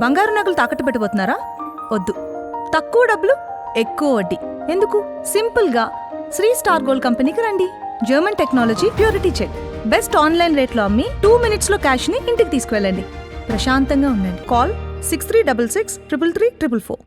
బంగారు నగలు తాకట్టు పెట్టబోతున్నారా? వద్దు. తక్కువ డబ్బులు ఎక్కువ వడ్డీ ఎందుకు? సింపుల్గా శ్రీ స్టార్ గోల్డ్ కంపెనీకి రండి. German technology, purity check, best online రేట్లో అమ్మి 2 minutesలో క్యాష్ని ఇంటికి తీసుకువెళ్ళండి. ప్రశాంతంగా ఉండండి. కాల్ 6366 333 444.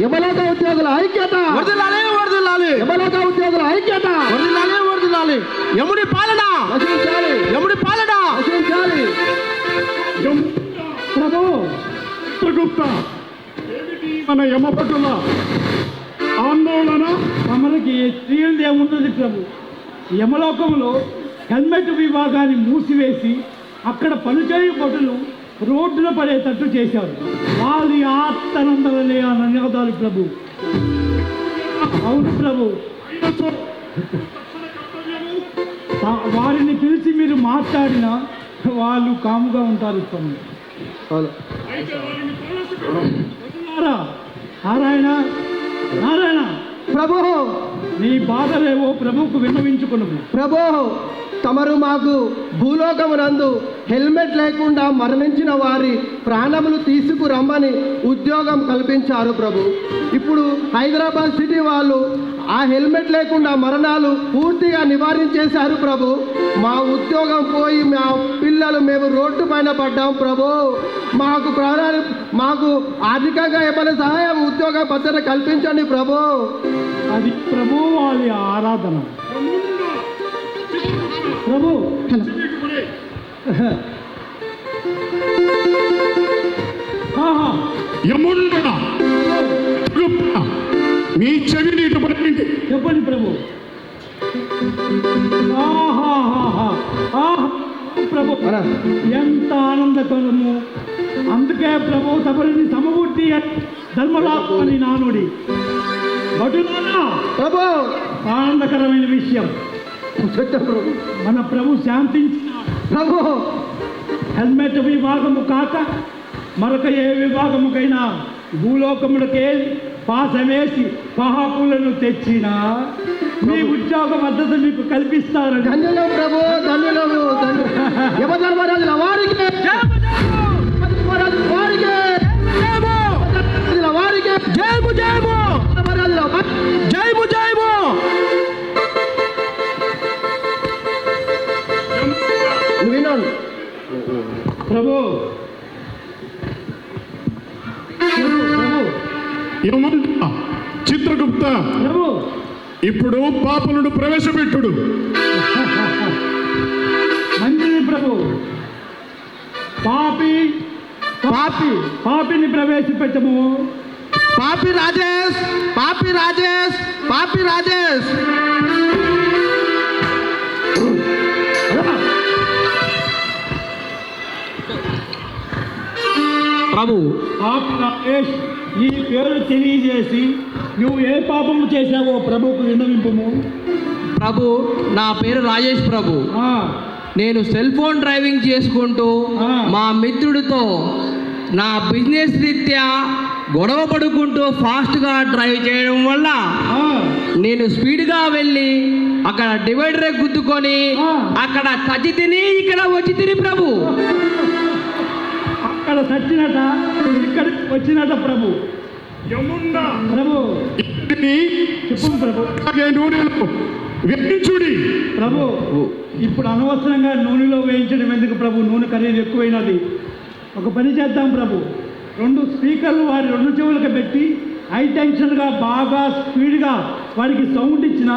యమలోక ఉద్యోగుల ఐక్యత వర్ధిల్లాలి, వర్ధిల్లాలి. యమలోక ఉద్యోగుల ఐక్యత వర్ధిల్లాలి, వర్ధిల్లాలి. యముడి పాలన, రక్షించాలి, యముడి పాలన. రక్షించాలి. ప్రభు చిత్రగుప్త, మన యమపటుల ఆందోళన మనకి స్త్రీలది ఏముంటుంది ప్రభు? యమలోకంలో హెల్మెట్ విభాగాన్ని మూసివేసి అక్కడ పనిచేయ భటులు రోడ్డున పడేటట్టు చేశారు. వారి ఆత్మనందలనే ఆ నినాదాలు ప్రభు. అవును ప్రభు, వారిని పిలిచి మీరు మాట్లాడినా వాళ్ళు కాముగా ఉంటారు ప్రభు. నారాయణ, నారాయణ, ప్రభు నీ బాధలేవో ప్రభువుకు విన్నవించుకున్నాము. ప్రభు తమరు మాకు భూలోకమునందు హెల్మెట్ లేకుండా మరణించిన వారి ప్రాణములు తీసుకురమ్మని ఉద్యోగం కల్పించారు ప్రభు. ఇప్పుడు హైదరాబాద్ సిటీ వాళ్ళు ఆ హెల్మెట్ లేకుండా మరణాలు పూర్తిగా నివారించేశారు ప్రభు. మా ఉద్యోగం పోయి మా పిల్లలు మేము రోడ్డు పైన పడ్డాం ప్రభు. మాకు ఆర్థికంగా ఏమైనా సహాయం, ఉద్యోగ భద్రత కల్పించండి ప్రభు. అది ప్రభు వాళ్ళ ఆరాధన. ప్రభు యముండ మీ చెవిని ఇటు పడండి. చెప్పండి ప్రభు. ప్రభు ఎంత ఆనందకరము. అందుకే ప్రభు తమరిని సమబుద్ధి ధర్మలాపని నానుడి ప్రభు ఆనందకరమైన విషయం. మన ప్రభు శాంతించిన ప్రభు హెల్మెట్ విభాగము కాక మరొక ఏ విభాగముకైనా భూలోకములకే పాసమేసి పహాకులను తెచ్చిన మీ ఉద్యోగ భద్రత మీకు కల్పిస్తారని. ధన్యులం ప్రభు, ధన్యులము. యమధర్మరాజుల వారికి, యమధర్మరాజుల వారికి, యమధర్మరాజుల వారికి జయము, జయము, యమధర్మరాజుల వారికి జయము, జయము. వినండి ప్రభు. యముండ చిత్రగుప్త, ప్రభు ఇప్పుడు పాపులను ప్రవేశపెట్టుడు. మంచిది ప్రభు. పాపిని ప్రవేశపెట్టము. పాపి రాజేష్, పాపి రాజేష్, పాపి రాజేష్. ప్రభు పాపి రాజేష్, ఈ పేరు తెలియజేసి నువ్వు ఏ పాపము చేశావో ప్రభుకు విన్నవింపము. ప్రభు, నా పేరు రాజేష్ ప్రభు. నేను సెల్ ఫోన్ డ్రైవింగ్ చేసుకుంటూ మా మిత్రుడితో నా బిజినెస్ రీత్యా గొడవ పడుకుంటూ ఫాస్ట్గా డ్రైవ్ చేయడం వల్ల నేను స్పీడ్గా వెళ్ళి అక్కడ డివైడర్ గుద్దుకొని అక్కడ చచ్చి తిని ఇక్కడ వచ్చి తిని ప్రభు. అక్కడ చచ్చినట, ఇక్కడికి వచ్చినట ప్రభు. యముండ ప్రభు ఇంటిని చెప్పు ప్రభు. నూనెలో వెలిగించుడి. ప్రభు ఇప్పుడు అనవసరంగా నూనెలో వేయించడం ఎందుకు ప్రభు? నూనె ఖరీదు ఎక్కువైనది. ఒక పని చేద్దాం ప్రభు. 2 స్పీకర్లు వారి 2 చెవులకు పెట్టి హై టెన్షన్గా బాగా స్పీడ్గా వారికి సౌండ్ ఇచ్చిన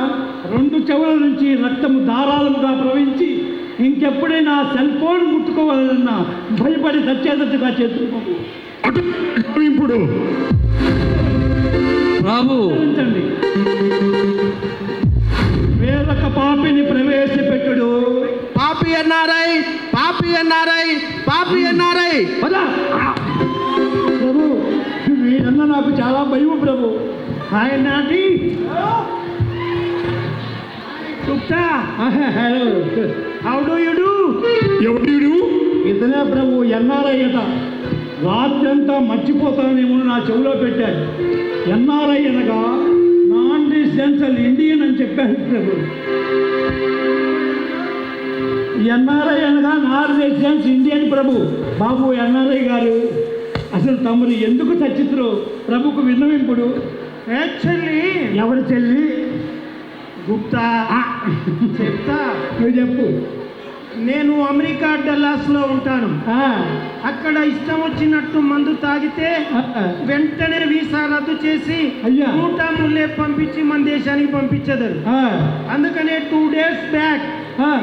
2 చెవుల నుంచి రక్తము ధారాళముగా ప్రవహించి ఇంకెప్పుడైనా సెల్ ఫోన్ ముట్టుకోవాలన్నా భయపడి చచ్చేటట్టుగా చేస్తున్నాము. ఇప్పుడు ప్రభు వేరొక పాపిని ప్రవేశపెట్టుడు. పాపి ఎన్ఆర్ఐ, పాపి ఎన్ఆర్ఐ, పాపి ఎన్ఆర్ఐ. ప్రభు వీరన్న నాకు చాలా భయం ప్రభు. ఆయన Gupta hello how do you do ఎవడు ఇతనే ప్రభు ఎన్ఆర్ఐ అట రాత్రంతా మర్చిపోతానేమో నా చెవిలో పెట్టాడు. ఎన్ఆర్ఐ అనగా నాన్ రెసిడెన్షియల్ ఇండియన్ అని చెప్పాడు ప్రభు. ఎన్ఆర్ఐ అనగా నాన్ రెసిడెన్స్ ఇండియన్ ప్రభు. బాబు ఎన్ఆర్ఐ గారు అసలు తమరు ఎందుకు చచ్చిత్రో ప్రభుకు విన్నవింపుడు. యాక్చువల్లీ ఎవరి చెల్లి గుప్తా చెప్తా, నువ్వు చెప్పు. నేను అమెరికా డల్లాస్లో ఉంటాను. అక్కడ ఇష్టం వచ్చినట్టు మందు తాగితే వెంటనే వీసా రద్దు చేసి అయ్యా. 130 పంపించి మన దేశానికి పంపించేదారు. అందుకనే 2 days బ్యాక్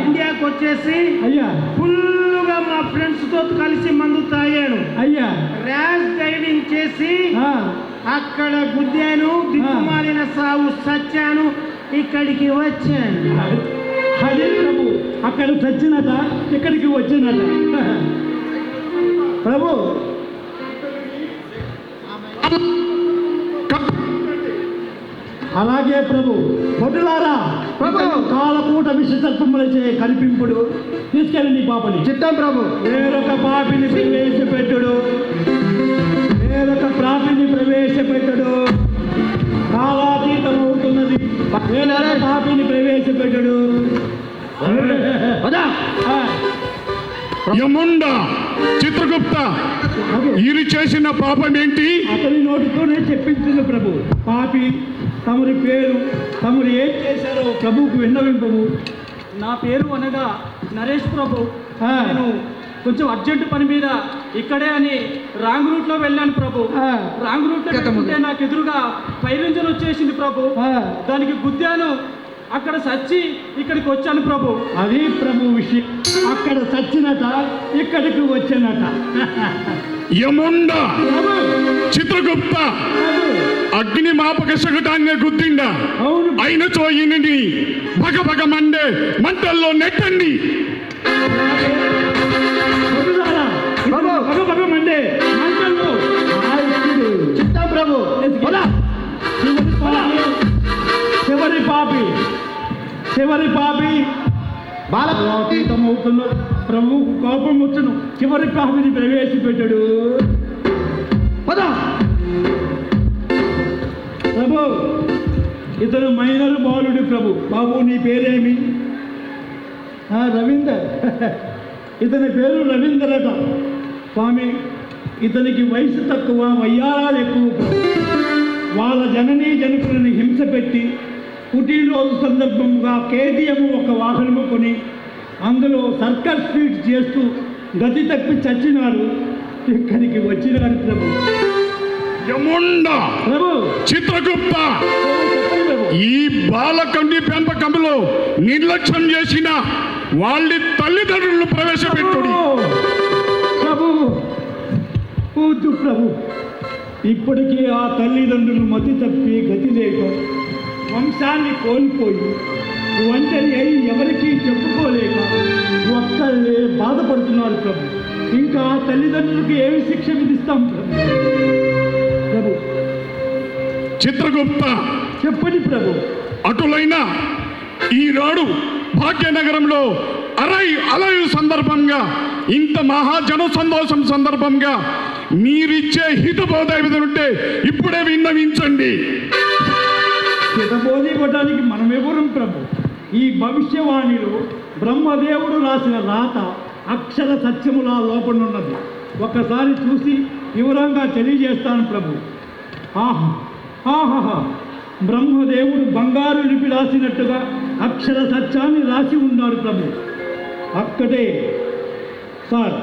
ఇండియాకి వచ్చేసి అయ్యా ఫుల్గా మా ఫ్రెండ్స్ తో కలిసి మందు తాగాను. అయ్యా ర్యాష్ డ్రైవింగ్ చేసి అక్కడ గుద్దాను, దిక్కుమాలిన సాగు సచ్చాను, ఇక్కడికి వచ్చాను. అదే ప్రభు, అక్కడ చచ్చినట ఇక్కడికి వచ్చినట. ప్రభు అలాగే ప్రభు. పొట్టులారా ప్రభు, కాలపూట విషసర్పములచే కనిపింపుడు. తీసుకెళ్ళి నీ పాపని. చిత్తం ప్రభు. వేరొక పాపిని ప్రవేశపెట్టుడు, వేరొక పాపిని ప్రవేశపెట్టుడు. కాలాతీతం అవుతున్నది. వేరొక పాపిని ప్రవేశపెట్టుడు. యముండ చిత్రగుప్త వీరు చేసిన పాపం ఏంటి? అతని నోటితోనే చెప్పించింది ప్రభు. పాపి తమరి పేరు, తమరు ఏం చేశారో ప్రభువుకు విన్నవింపము. నా పేరు అనగా నరేష్ ప్రభు. నేను కొంచెం అర్జెంట్ పని మీద ఇక్కడే అని రాంగ్ రూట్లో వెళ్ళాను ప్రభు. రాంగ్ రూట్లో వెళ్తుంటే నాకు ఎదురుగా ఫైర్ ఇంజన్ వచ్చేసింది ప్రభు. దానికి గుద్దాను, అక్కడ సచ్చి ఇక్కడికి వచ్చాను ప్రభు. అది ప్రభు విషయం. అక్కడ చచ్చినట ఇక్కడికి వచ్చినట. యముండ చిత్రగుప్త అగ్ని మాపక శకటాన్ని గుద్దిండా. అవును. అయినచో ఈయనని భగ భగ మండే మంటల్లో నెట్టండి. మండే మంటల్లో చిత్తం ప్రభు. చివరి పాపి, చివరి పాపి బాలతీతం అవుతున్నది. ప్రభువుకు కోపం వచ్చును. చివరి పాపిని ప్రవేశపెట్టాడు. ప్రభు ఇతను మైనర్ బాలుడు ప్రభు. బాబు నీ పేరేమి? రవీందర్. ఇతని పేరు రవీందర్ అట. స్వామి ఇతనికి వయసు తక్కువ, వయ్యారాలు ఎక్కువ ప్రభు. వాళ్ళ జననీ జనకులను హింస పెట్టి పుట్టినరోజు సందర్భంగా కేటీఎం ఒక వాహనము కొని అందులో సర్కస్ స్పీడ్ చేస్తూ గతి తప్పి చచ్చినారు. ఇక్కడికి వచ్చినారు ప్రభు. యముండ ప్రభు చిత్రగుప్త చెప్పండి ప్రభు. ఈ బాలకండి పెంపకంలో నిర్లక్ష్యం చేసిన వాళ్ళ తల్లిదండ్రులను ప్రవేశపెట్టుడి. ప్రభు వద్దు ప్రభు. ఇప్పటికీ ఆ తల్లిదండ్రులు మతి తప్పి గతి లేక వంశాన్ని కోల్పోయి ఒంటరి అయి ఎవరికీ చెప్పుకోలేక ఒక్కళ్ళే బాధపడుతున్నారు ప్రభు. ఇంకా ఆ తల్లిదండ్రులకు ఏమి శిక్ష విధిస్తాం ప్రభు? ప్రభు చిత్రగుప్త చెప్పండి ప్రభు. అటులైన ఈనాడు భాగ్యనగరంలో అలయు సందర్భంగా ఇంత మహాజన సంతోషం సందర్భంగా మీరిచ్చే హితబోధ ఉంటే ఇప్పుడే విన్నవించండి. హితబోధ ఇవ్వడానికి మనమెవరం ప్రభు? ఈ భవిష్యవాణిలో బ్రహ్మదేవుడు రాసిన రాత అక్షర సత్యములా లోపనున్నది. ఒక్కసారి చూసి వివరంగా తెలియజేస్తాను ప్రభు. ఆహా ఆహా, బ్రహ్మదేవుడు బంగారు లిపి రాసినట్టుగా అక్షర సత్యాన్ని రాసి ఉన్నారు ప్రభు. అక్కడే సార్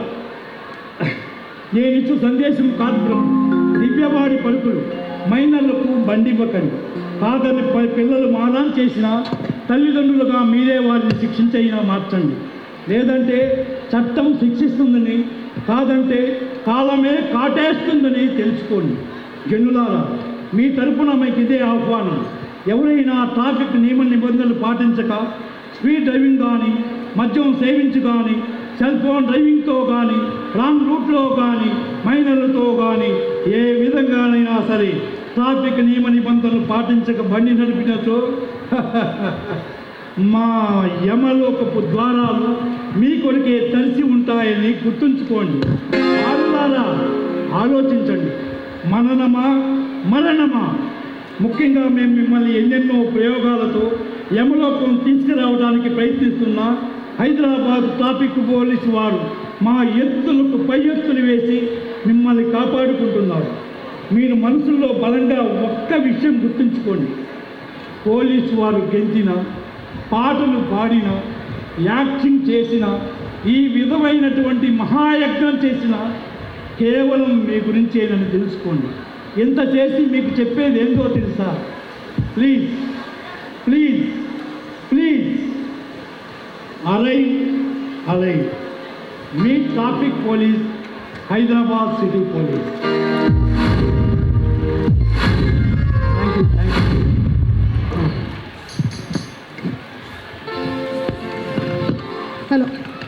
నేనిచ్చు సందేశం కాదు ప్రభు. దివ్యవాడి పలుకులు మైనర్లకు బండివ్వకండి. కాదని పిల్లలు మానం చేసినా తల్లిదండ్రులుగా మీరే వారిని శిక్షించైనా మార్చండి. లేదంటే చట్టం శిక్షిస్తుందని, కాదంటే కాలమే కాటేస్తుందని తెలుసుకోండి. జనులారా మీ తరపున మీకు ఇదే ఆహ్వానం. ఎవరైనా ట్రాఫిక్ నియమ నిబంధనలు పాటించక స్పీడ్ డ్రైవింగ్ కానీ, మద్యం సేవించి కానీ, సెల్ ఫోన్ డ్రైవింగ్తో కానీ, రాంగ్ రూట్లో కానీ, మైనర్లతో కానీ ఏ విధంగానైనా సరే ట్రాఫిక్ నియమ నిబంధనలు పాటించక బండి నడిపినచో మా యమలోకపు ద్వారాలు మీ కొరకే తరిచి ఉంటాయని గుర్తుంచుకోండి. ఆరులారా ఆలోచించండి. మననమా మరణమా? ముఖ్యంగా మేము మిమ్మల్ని ఎన్నెన్నో ప్రయోగాలతో యమలోకం తీసుకురావడానికి ప్రయత్నిస్తున్న హైదరాబాద్ ట్రాఫిక్ పోలీసు వారు మా ఎత్తులకు పై ఎత్తులు వేసి మిమ్మల్ని కాపాడుకుంటున్నారు. మీరు మనసులో బలంగా ఒక్క విషయం గుర్తుంచుకోండి. పోలీసు వారు గెంచిన, పాటలు పాడిన, యాక్టింగ్ చేసిన, ఈ విధమైనటువంటి మహాయజ్ఞం చేసిన కేవలం మీ గురించేనని తెలుసుకోండి. ఎంత చేసి మీకు చెప్పేది ఏంటో తెలుసా? Please please please arrive arrive. Me traffic police, Hyderabad city police. Thank you, thank you. Hello,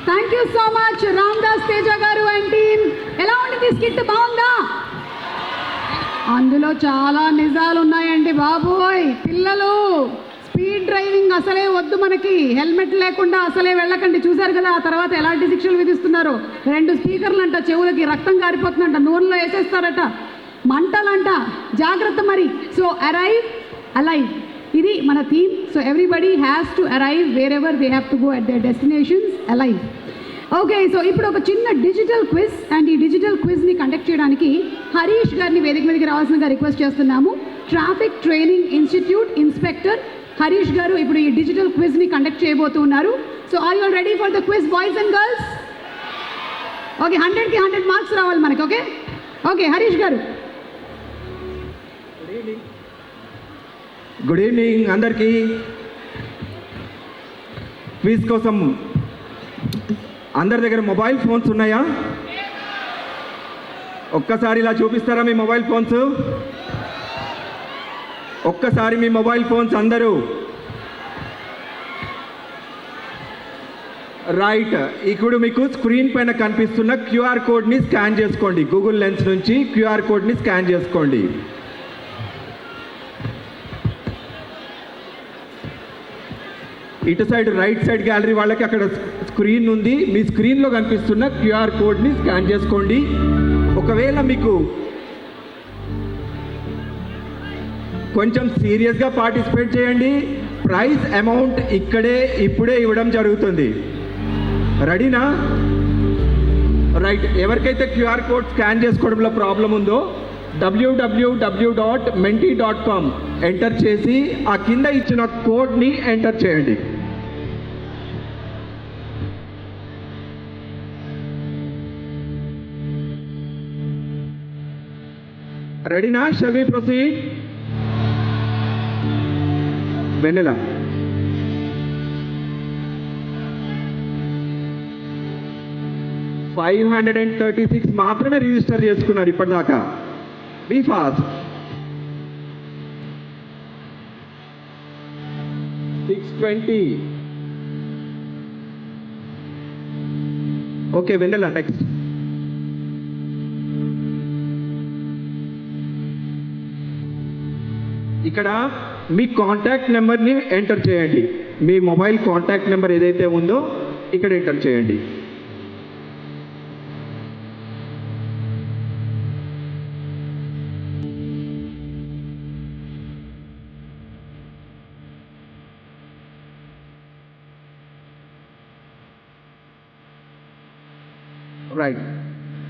thank you so much Ramdas Teja గారు అండ్ టీమ్. ఎలా ఉండింది స్కిట్? బాగుందా? అందులో చాలా నిజాలు ఉన్నాయండి బాబోయ్. పిల్లలు, స్పీడ్ డ్రైవింగ్ అసలే వద్దు మనకి. హెల్మెట్ లేకుండా అసలే వెళ్ళకండి. చూశారు కదా ఆ తర్వాత ఎలాంటి శిక్షలు విధిస్తున్నారు. 2 స్పీకర్లు అంట, చెవులకి రక్తం కారిపోతుందంట, నూనెలో వేసేస్తారట, మంటలంట. జాగ్రత్త మరి. సో అరైవ్ అలైవ్, ఇది మన theme. So everybody has to arrive wherever they have to go at their destinations alive. Okay, so ఇప్పుడు ఒక చిన్న డిజిటల్ క్విజ్, అండ్ ఈ డిజిటల్ క్విజ్ని కండక్ట్ చేయడానికి హరీష్ గారిని వేదిక మీదకి రావాల్సిందిగా రిక్వెస్ట్ చేస్తున్నాము. Traffic training institute inspector Harish garu ఇప్పుడు ఈ డిజిటల్ క్విజ్ని కండక్ట్ చేయబోతున్నారు. So are you ready for the quiz boys and girls? Okay, 100కి 100 మార్క్స్ రావాలి మనకి. ఓకే ఓకే, హరీష్ గారు. గుడ్ ఈవినింగ్ అందరికీ. క్విజ్ కోసం అందరి దగ్గర మొబైల్ ఫోన్స్ ఉన్నాయా? ఒక్కసారి ఇలా చూపిస్తారా మీ మొబైల్ ఫోన్స్? ఒక్కసారి మీ మొబైల్ ఫోన్స్ అందరూ. రైట్, ఇప్పుడు మీకు స్క్రీన్ పైన కనిపిస్తున్న క్యూఆర్ కోడ్ని స్కాన్ చేసుకోండి. గూగుల్ లెన్స్ నుంచి క్యూఆర్ కోడ్ని స్కాన్ చేసుకోండి. ఇటు సైడ్ రైట్ సైడ్ గ్యాలరీ వాళ్ళకి అక్కడ స్క్రీన్ ఉంది. మీ స్క్రీన్లో కనిపిస్తున్న క్యూఆర్ కోడ్ని స్కాన్ చేసుకోండి. ఒకవేళ మీకు కొంచెం సీరియస్గా పార్టిసిపేట్ చేయండి. ప్రైజ్ అమౌంట్ ఇక్కడే ఇప్పుడే ఇవ్వడం జరుగుతుంది. రెడీనా? రైట్, ఎవరికైతే క్యూఆర్ కోడ్ స్కాన్ చేసుకోవడంలో ప్రాబ్లం ఉందో www.menti.com ఎంటర్ చేసి ఆ కింద ఇచ్చిన కోడ్ని ఎంటర్ చేయండి. రెడీనా? Shall we proceed? వెన్నెలా, $536 మాత్రమే రిజిస్టర్ చేసుకున్నారు ఇప్పటిదాకా. Be fast. 620. Okay Vennela, next. ఇక్కడ మీ కాంటాక్ట్ నెంబర్ని ఎంటర్ చేయండి. మీ మొబైల్ కాంటాక్ట్ నెంబర్ ఏదైతే ఉందో ఇక్కడ ఎంటర్ చేయండి. Right.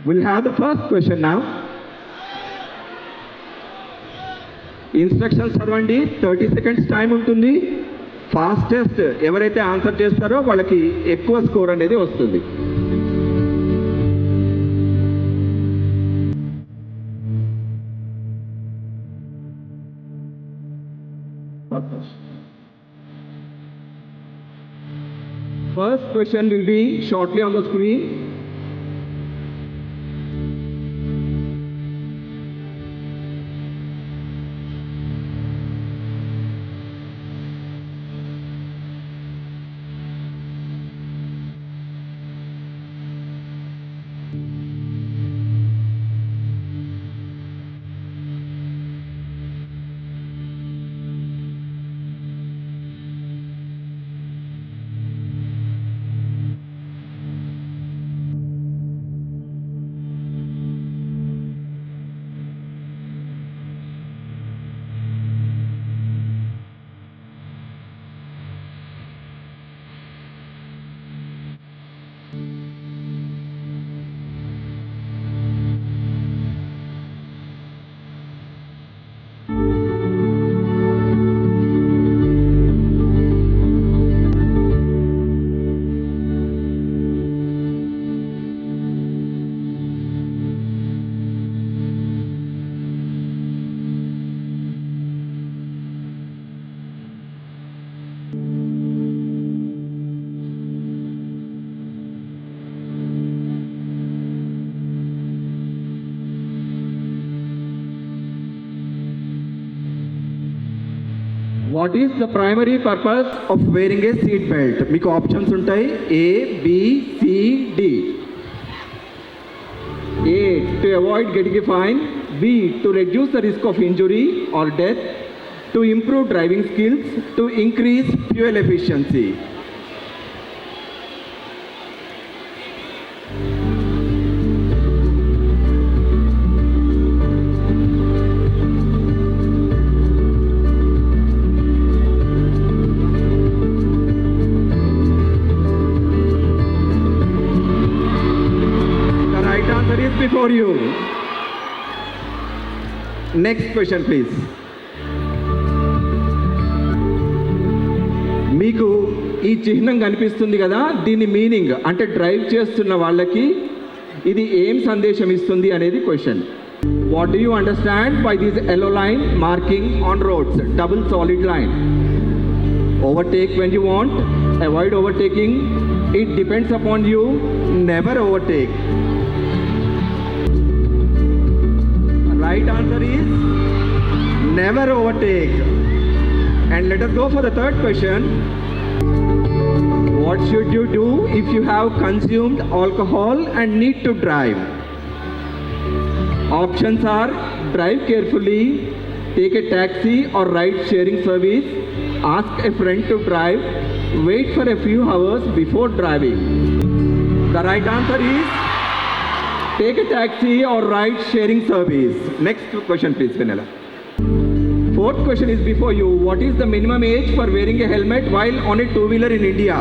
We'll have the first question now. Instructions చదవండి. 30 seconds టైం ఉంటుంది. ఫాస్టెస్ట్ ఎవరైతే ఆన్సర్ చేస్తారో వాళ్ళకి ఎక్కువ స్కోర్ అనేది వస్తుంది. First question will be shortly on the screen. What is the primary purpose of wearing a seat belt? మీకు options ఉంటాయి, A, B, C, D. A, to avoid getting a fine. B, to reduce the risk of injury or death. To improve driving skills. To increase fuel efficiency. Before you. Next question, please. మీకు ఈ చిహ్నం కనిపిస్తుంది కదా, దీని meaning అంటే drive చేస్తున్న వాళ్ళకి ఇది ఏం సందేశం ఇస్తుంది అనేది question. What do you understand by this yellow line marking on roads? Double solid line. Overtake when you want, avoid overtaking, it depends upon you, never overtake. Right answer is never overtake. And let us go for the third question. What should you do if you have consumed alcohol and need to drive? Options are drive carefully, take a taxi or ride sharing service, ask a friend to drive, wait for a few hours before driving. The right answer is take a taxi or ride sharing service. Next question please, Vanilla. Fourth question is before you. What is the minimum age for wearing a helmet while on a two-wheeler in India?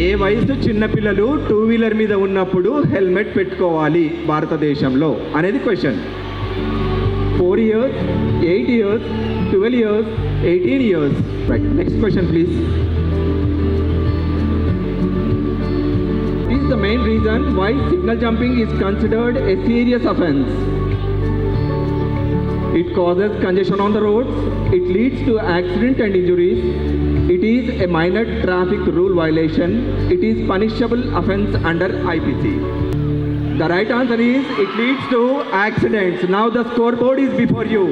ఏ వయసు చిన్నపిల్లలు two wheeler మీద ఉన్నప్పుడు helmet పెట్టుకోవాలి భారతదేశంలో అనేది question. 4 years, 8 years, 12 years, 18 years. Right. Next question please. The main reason why signal jumping is considered a serious offence. It causes congestion on the roads, it leads to accident and injuries, it is a minor traffic rule violation, it is punishable offence under IPC. The right answer is it leads to accidents. Now the scoreboard is before you.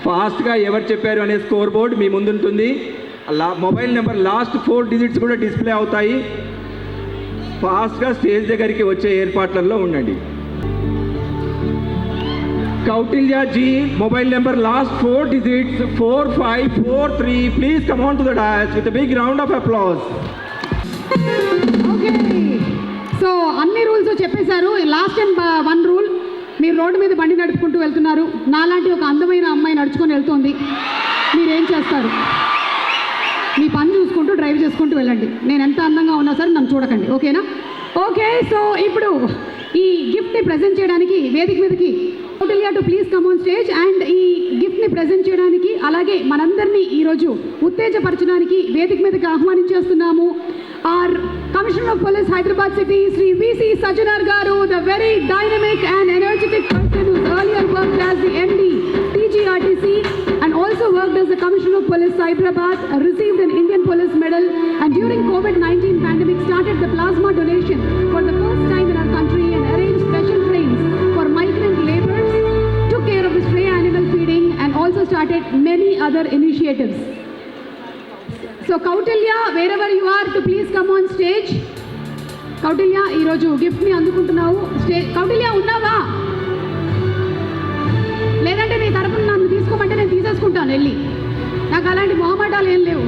Fast ga ever chepparu ane scoreboard మీ ముందు ఉంటుంది. Mobile number last 4 digits కూడా display అవుతాయి. ఫాస్ట్గా stage దగ్గరికి వచ్చే ఏర్పాట్లలో ఉండండి. Kautilya ji mobile number last 4 digits 4543. Please come on to the dais with a big round of applause. Okay, so అన్ని రూల్స్ చెప్పేశారు. లాస్ట్ అండ్ వన్ రూల్, మీరు రోడ్డు మీద బండి నడుపుకుంటూ వెళ్తున్నారు, నాలాంటి ఒక అందమైన అమ్మాయి నడుచుకొని వెళ్తుంది, మీరేం చేస్తారు? మీ పని చూసుకుంటూ డ్రైవ్ చేసుకుంటూ వెళ్ళండి. నేను ఎంత అందంగా ఉన్నా సరే నన్ను చూడకండి, ఓకేనా? ఓకే, సో ఇప్పుడు ఈ గిఫ్ట్ని ప్రజెంట్ చేయడానికి వేదిక మీదకి Kautilya to please come on stage. And ఈ గిఫ్ట్ని ప్రజెంట్ చేయడానికి అలాగే మనందరినీ ఈరోజు ఉత్తేజపరచడానికి వేదిక మీదకి ఆహ్వానించేస్తున్నాము our commissioner of police Hyderabad city Shri VC Sajjanar garu, the very dynamic and energetic person who earlier worked as the MD TGRTC and also worked as the Commissioner of Police Hyderabad, received an Indian Police Medal, and during COVID-19 pandemic started the plasma donation for the first time in our country and arranged special trains for migrant laborers, took care of the stray animal feeding and also started many other initiatives. So Kautilya, wherever you are, to please come on stage. Kautilya, ee roju gift ni andukuntunavu. Kautilya unnava? లేదంటే నీ తరపున నన్ను తీసుకోమంటే నేను తీసేసుకుంటాను వెళ్ళి, నాకు అలాంటి మొహమాటాలు ఏం లేవు.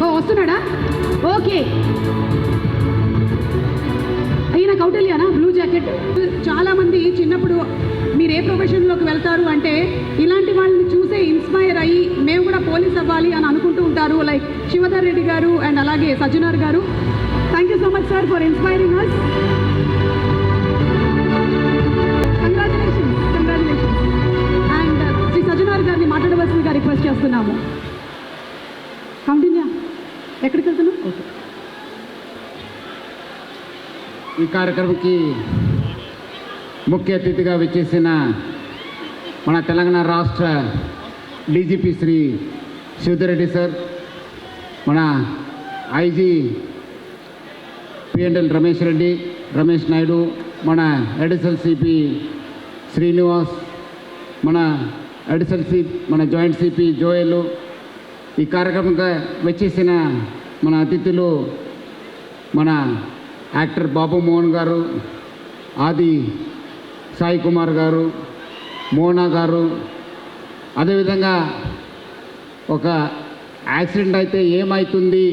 ఓ వస్తున్నాడా? ఓకే, అయినా కౌటిల్యనా బ్లూ జాకెట్. చాలామంది చిన్నప్పుడు మీరు ఏ ప్రొఫెషన్లోకి వెళ్తారు అంటే ఇలాంటి వాళ్ళని చూసే ఇన్స్పైర్ అయ్యి మేము కూడా పోలీస్ అవ్వాలి అని అనుకుంటూ ఉంటారు, లైక్ శివధర్ రెడ్డి గారు అండ్ అలాగే సజ్జనార్ గారు. Thank you so much sir for inspiring us. గారిని మాట్లాడవలసిందిగా రిక్వెస్ట్ చేస్తున్నాము. కౌంటిన్యా, ఎక్కడికి వెళ్తున్నాం? ఈ కార్యక్రమంకి ముఖ్య అతిథిగా విచ్చేసిన మన తెలంగాణ రాష్ట్ర డీజీపీ శ్రీ శివధర్ రెడ్డి సార్, మన ఐజీ పిఎన్ఎల్ రమేష్ నాయుడు, మన అడిషనల్ సిపి శ్రీనివాస్, మన అడిషనల్ మన జాయింట్ సిపి జోయలు, ఈ కార్యక్రమంగా వచ్చేసిన మన అతిథులు మన యాక్టర్ బాబు మోహన్ గారు, ఆది సాయి కుమార్ గారు, మోనా గారు, అదేవిధంగా ఒక యాక్సిడెంట్ అయితే ఏమవుతుంది,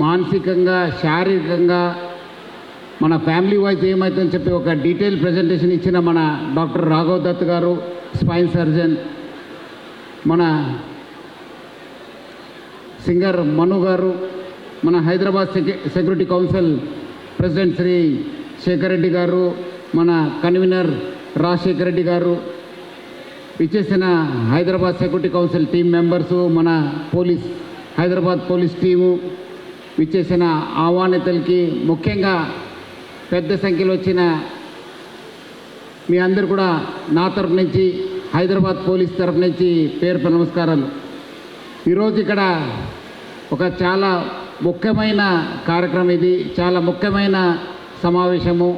మానసికంగా శారీరకంగా మన ఫ్యామిలీ వైజ్ ఏమవుతుందని చెప్పి ఒక డీటెయిల్ ప్రజెంటేషన్ ఇచ్చిన మన డాక్టర్ రాఘవ్ దత్ గారు, స్పైన్ సర్జన్, మన సింగర్ మను గారు, మన Hyderabad security council president Shri Shekhar Reddy గారు, మన కన్వీనర్ రాజశేఖర్ రెడ్డి గారు, ఇచ్చేసిన Hyderabad security council team members, మన హైదరాబాద్ పోలీస్ టీము, ఇచ్చేసిన ఆహ్వానితులకి, ముఖ్యంగా పెద్ద సంఖ్యలో వచ్చిన మీ అందరు కూడా నా తరపు నుంచి, హైదరాబాద్ పోలీస్ తరపు నుంచి పేరు నమస్కారాలు. ఈరోజు ఇక్కడ ఒక చాలా ముఖ్యమైన కార్యక్రమం, ఇది చాలా ముఖ్యమైన సమావేశము.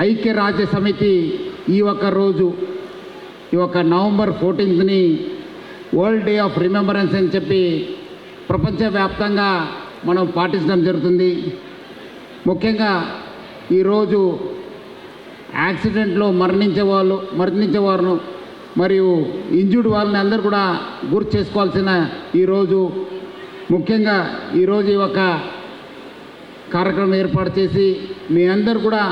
ఐక్యరాజ్య సమితి ఈ ఒక్క రోజు, ఈ ఒక నవంబర్ 14ని వరల్డ్ డే ఆఫ్ రిమెంబరెన్స్ అని చెప్పి ప్రపంచవ్యాప్తంగా మనం పాటించడం జరుగుతుంది. ముఖ్యంగా ఈరోజు యాక్సిడెంట్లో మరణించేవారు మరియు ఇంజూర్డ్ వాళ్ళని అందరూ కూడా గుర్తు చేసుకోవాల్సిన ఈరోజు, ముఖ్యంగా ఈరోజు ఈ ఒక కార్యక్రమం ఏర్పాటు చేసి మీ అందరు కూడా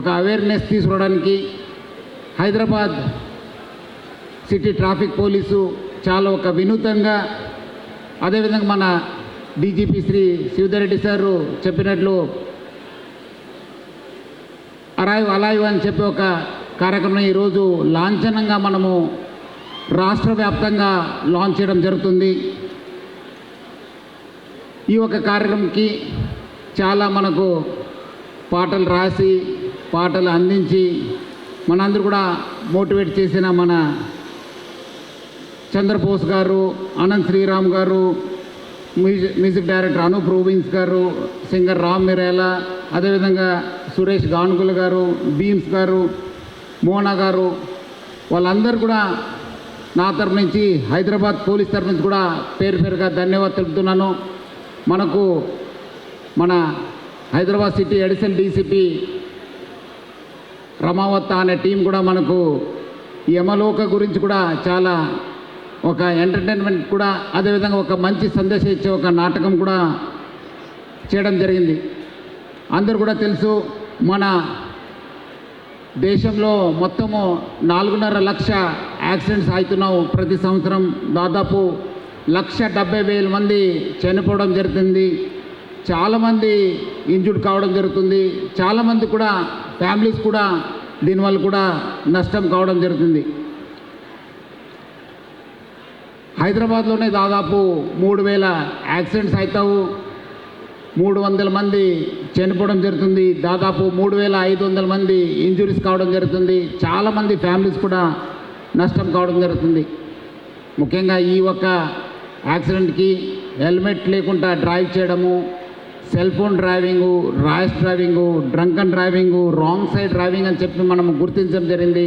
ఒక అవేర్నెస్ తీసుకురావడానికి హైదరాబాద్ సిటీ ట్రాఫిక్ పోలీసు చాలా ఒక వినూతంగా, అదేవిధంగా మన డీజీపీ శ్రీ శివధరెడ్డి సారు చెప్పినట్లు అరైవ్ అలైవ్ అని చెప్పి ఒక కార్యక్రమం ఈరోజు లాంఛనంగా మనము రాష్ట్ర వ్యాప్తంగా లాంచ్ చేయడం జరుగుతుంది. ఈ ఒక కార్యక్రమంకి చాలా మనకు పాటలు రాసి పాటలు అందించి మనందరూ కూడా మోటివేట్ చేసిన మన చంద్రబోస్ గారు, అనంత్ శ్రీరామ్ గారు, మ్యూజిక్ డైరెక్టర్ అనూప్ రూబిన్స్ గారు, సింగర్ రామ్ మిరేలా, అదేవిధంగా సురేష్ గానుగుల గారు, బీమ్స్ గారు, మోనా గారు, వాళ్ళందరూ కూడా నా తరపు నుంచి, హైదరాబాద్ పోలీస్ తరపు నుంచి కూడా పేరుగా ధన్యవాదాలు తెలుపుతున్నాను. మనకు మన Hyderabad city additional DCP Ramavath అనే టీం కూడా మనకు యమలోక గురించి కూడా చాలా ఒక ఎంటర్టైన్మెంట్ కూడా, అదేవిధంగా ఒక మంచి సందేశం ఇచ్చే ఒక నాటకం కూడా చేయడం జరిగింది. అందరూ కూడా తెలుసు, మన దేశంలో మొత్తము 4.5 లక్ష యాక్సిడెంట్స్ అవుతున్నావు ప్రతి సంవత్సరం. దాదాపు 1,70,000 మంది చనిపోవడం జరుగుతుంది, చాలామంది ఇంజూర్డ్ కావడం జరుగుతుంది, చాలామంది కూడా ఫ్యామిలీస్ కూడా దీనివల్ల కూడా నష్టం కావడం జరుగుతుంది. హైదరాబాద్లోనే దాదాపు 3,000 యాక్సిడెంట్స్ అవుతావు, 300 మంది చనిపోవడం జరుగుతుంది, దాదాపు 3,500 మంది ఇంజురీస్ కావడం జరుగుతుంది, చాలామంది ఫ్యామిలీస్ కూడా నష్టం కావడం జరుగుతుంది. ముఖ్యంగా ఈ ఒక్క యాక్సిడెంట్కి హెల్మెట్ లేకుండా డ్రైవ్ చేయడము, cell phone driving, rash driving, drunken driving, wrong side driving అని చెప్పి మనం గుర్తించడం జరిగింది.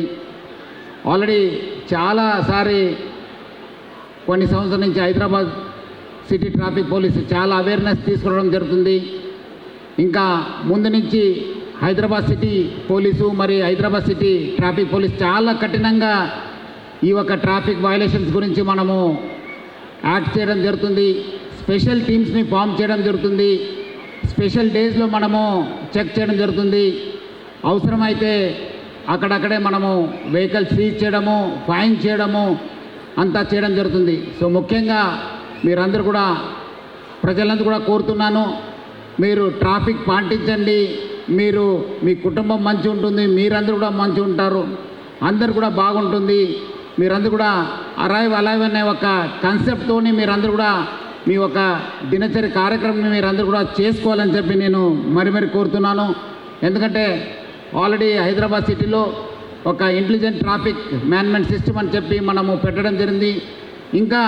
ఆల్రెడీ చాలాసారి కొన్ని సంవత్సరాల నుంచి హైదరాబాద్ సిటీ ట్రాఫిక్ పోలీసు చాలా అవేర్నెస్ తీసుకురావడం జరుగుతుంది. ఇంకా ముందు నుంచి హైదరాబాద్ సిటీ పోలీసు మరియు హైదరాబాద్ సిటీ ట్రాఫిక్ పోలీస్ చాలా కఠినంగా ఈ ఒక ట్రాఫిక్ వయలేషన్స్ గురించి మనము యాక్ట్ చేయడం జరుగుతుంది. స్పెషల్ టీమ్స్ని ఫామ్ చేయడం జరుగుతుంది. స్పెషల్ డేస్లో మనము చెక్ చేయడం జరుగుతుంది. అవసరమైతే అక్కడక్కడే మనము వెహికల్ సీజ్ చేయడము, ఫైన్ చేయడము అంతా చేయడం జరుగుతుంది. సో ముఖ్యంగా మీరందరూ కూడా, ప్రజలందరూ కూడా కోరుతున్నాను, మీరు ట్రాఫిక్ పాటించండి. మీరు మీ కుటుంబం మంచి ఉంటుంది, మీరందరూ కూడా మంచి ఉంటారు, అందరు కూడా బాగుంటుంది. మీరందరూ కూడా అరైవ్ అలైవ్ అనే ఒక కాన్సెప్ట్తోని మీరందరూ కూడా మీ ఒక దినచర్య కార్యక్రమం మీరందరూ కూడా చేసుకోవాలని చెప్పి నేను మరి కోరుతున్నాను. ఎందుకంటే ఆల్రెడీ హైదరాబాద్ సిటీలో ఒక ఇంటెలిజెంట్ ట్రాఫిక్ మేనేజ్మెంట్ సిస్టమ్ అని చెప్పి మనము పెట్టడం జరిగింది. ఇంకా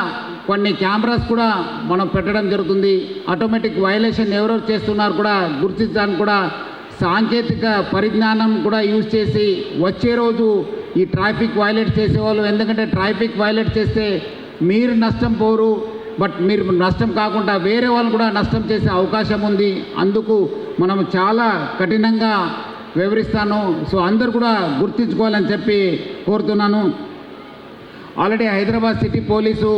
కొన్ని కెమెరాస్ కూడా మనం పెట్టడం జరుగుతుంది. ఆటోమేటిక్ వయలేషన్ ఎవరెవరు చేస్తున్నారు కూడా గుర్తించడానికి కూడా సాంకేతిక పరిజ్ఞానం కూడా యూజ్ చేసి వచ్చే రోజు ఈ ట్రాఫిక్ వైలేట్ చేసేవాళ్ళు. ఎందుకంటే ట్రాఫిక్ వైలేట్ చేస్తే మీరు నష్టం పోరు, బట్ మీరు నష్టం కాకుండా వేరే వాళ్ళు కూడా నష్టం చేసే అవకాశం ఉంది. అందుకు మనం చాలా కఠినంగా వివరిస్తాను. సో అందరు కూడా గుర్తించుకోవాలని చెప్పి కోరుతున్నాను. ఆల్రెడీ హైదరాబాద్ సిటీ పోలీసు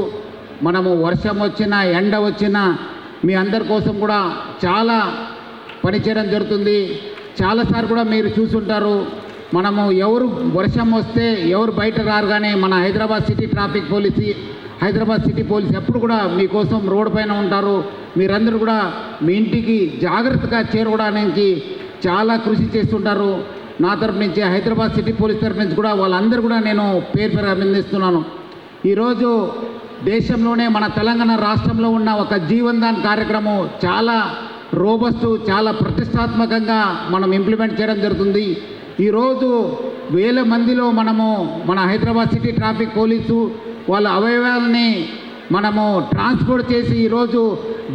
మనము వర్షం వచ్చినా ఎండ వచ్చినా మీ అందరి కోసం కూడా చాలా పనిచేయడం జరుగుతుంది. చాలాసార్లు కూడా మీరు చూసుంటారు, మనము ఎవరు వర్షం వస్తే ఎవరు బయట రారు, కానీ మన హైదరాబాద్ సిటీ పోలీస్ ఎప్పుడు కూడా మీకోసం రోడ్డు పైన ఉంటారు. మీరందరూ కూడా మీ ఇంటికి జాగ్రత్తగా చేరుకోవడానికి చాలా కృషి చేస్తుంటారు. నా తరపు నుంచి హైదరాబాద్ సిటీ పోలీస్ తరపు నుంచి కూడా వాళ్ళందరూ కూడా నేను పేరు అభినందిస్తున్నాను. ఈరోజు దేశంలోనే మన తెలంగాణ రాష్ట్రంలో ఉన్న ఒక జీవన్ దాన్ కార్యక్రమం చాలా రోబస్ట్, చాలా ప్రతిష్టాత్మకంగా మనం ఇంప్లిమెంట్ చేయడం జరుగుతుంది. ఈరోజు వేల మందిలో మనము మన హైదరాబాద్ సిటీ ట్రాఫిక్ పోలీసు వాళ్ళ అవయవాలని మనము ట్రాన్స్పోర్ట్ చేసి ఈరోజు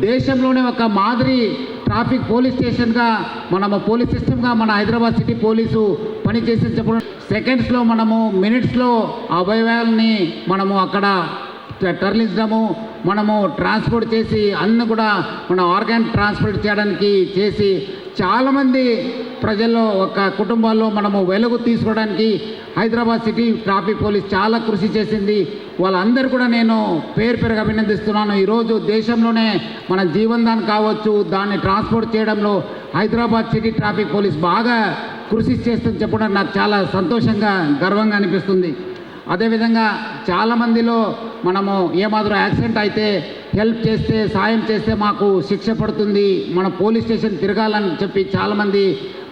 దేశంలోనే ఒక మాదిరి ట్రాఫిక్ పోలీస్ స్టేషన్గా మనము పోలీస్ సిస్టమ్గా మన హైదరాబాద్ సిటీ పోలీసు పనిచేసి చెప్పడం, సెకండ్స్లో మనము మినిట్స్లో అవయవాలని మనము అక్కడ తరలించడము, మనము ట్రాన్స్పోర్ట్ చేసి అన్ని కూడా మన ఆర్గాన్ ట్రాన్స్పోర్ట్ చేయడానికి చేసి చాలామంది ప్రజల్లో ఒక కుటుంబాల్లో మనము వెలుగు తీసుకోవడానికి హైదరాబాద్ సిటీ ట్రాఫిక్ పోలీస్ చాలా కృషి చేసింది. వాళ్ళందరూ కూడా నేను పేరు అభినందిస్తున్నాను. ఈరోజు దేశంలోనే మన జీవన్ దాన్ కావచ్చు, దాన్ని ట్రాన్స్పోర్ట్ చేయడంలో హైదరాబాద్ సిటీ ట్రాఫిక్ పోలీస్ బాగా కృషి చేస్తుందని చెప్పడం నాకు చాలా సంతోషంగా గర్వంగా అనిపిస్తుంది. అదేవిధంగా చాలామందిలో మనము ఏమాత్రం యాక్సిడెంట్ అయితే హెల్ప్ చేస్తే సాయం చేస్తే మాకు శిక్ష పడుతుంది, మన పోలీస్ స్టేషన్ తిరగాలని చెప్పి చాలామంది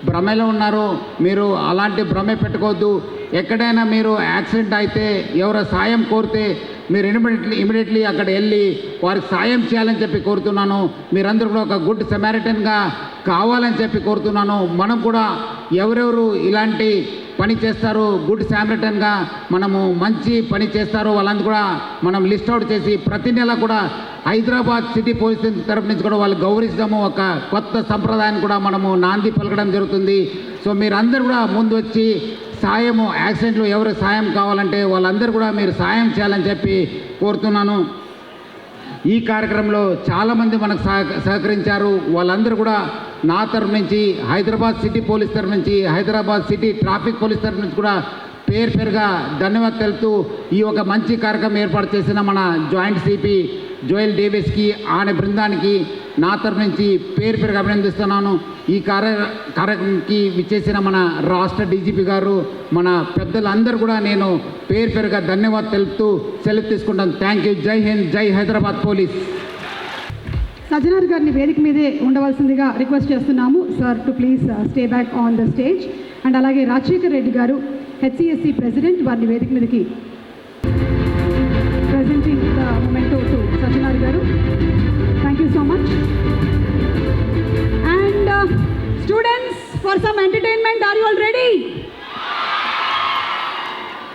భ్రమలో ఉన్నారు. మీరు అలాంటి భ్రమే పెట్టుకోవద్దు. ఎక్కడైనా మీరు యాక్సిడెంట్ అయితే ఎవరో సాయం కోరితే మీరు ఇమీడియట్లీ అక్కడ వెళ్ళి వారికి సాయం చేయాలని చెప్పి కోరుతున్నాను. మీరందరూ కూడా ఒక గుడ్ సమారిటన్గా కావాలని చెప్పి కోరుతున్నాను. మనం కూడా ఎవరెవరు ఇలాంటి పని చేస్తారు, గుడ్ శామిరిటన్గా మనము మంచి పని చేస్తారు, వాళ్ళందరూ కూడా మనం లిస్ట్ అవుట్ చేసి ప్రతి నెల కూడా హైదరాబాద్ సిటీ పోలీస్ తరపు నుంచి కూడా వాళ్ళు గౌరవించడము ఒక కొత్త సంప్రదాయాన్ని కూడా మనము నాంది పలకడం జరుగుతుంది. సో మీరందరూ కూడా ముందు వచ్చి సాయము, యాక్సిడెంట్లు ఎవరు సాయం కావాలంటే వాళ్ళందరూ కూడా మీరు సాయం చేయాలని చెప్పి కోరుతున్నాను. ఈ కార్యక్రమంలో చాలామంది మనకు సహకరించారు. వాళ్ళందరూ కూడా నా తరఫు నుంచి, హైదరాబాద్ సిటీ పోలీస్ తరఫు నుంచి, హైదరాబాద్ సిటీ ట్రాఫిక్ పోలీస్ తరఫు నుంచి కూడా పేరుగా ధన్యవాదాలు తెలుపుతూ ఈ ఒక మంచి కార్యక్రమం ఏర్పాటు చేసిన మన జాయింట్ సిపి జోయల్ డేవిస్కి, ఆయన బృందానికి నా తరఫు నుంచి పేరుగా అభినందిస్తున్నాను. ఈ కార్యక్రమంకి విచ్చేసిన మన రాష్ట్ర డీజీపీ గారు, మన పెద్దలందరూ కూడా నేను పేరుగా ధన్యవాదాలు తెలుపుతూ సెలవు తీసుకుంటాను. Thank you. జై హింద్, జై హైదరాబాద్ పోలీస్. సజ్జనార్ గారిని వేదిక మీదే ఉండవలసిందిగా రిక్వెస్ట్ చేస్తున్నాము sir to please stay back on the stage. And అలాగే రాజశేఖర్ రెడ్డి గారు హెచ్సిఎస్సి ప్రెసిడెంట్, వారిని వేదిక మీదకి presenting the memento to Sajjanar గారు. Thank you so much. And students, for some entertainment, are you all ready?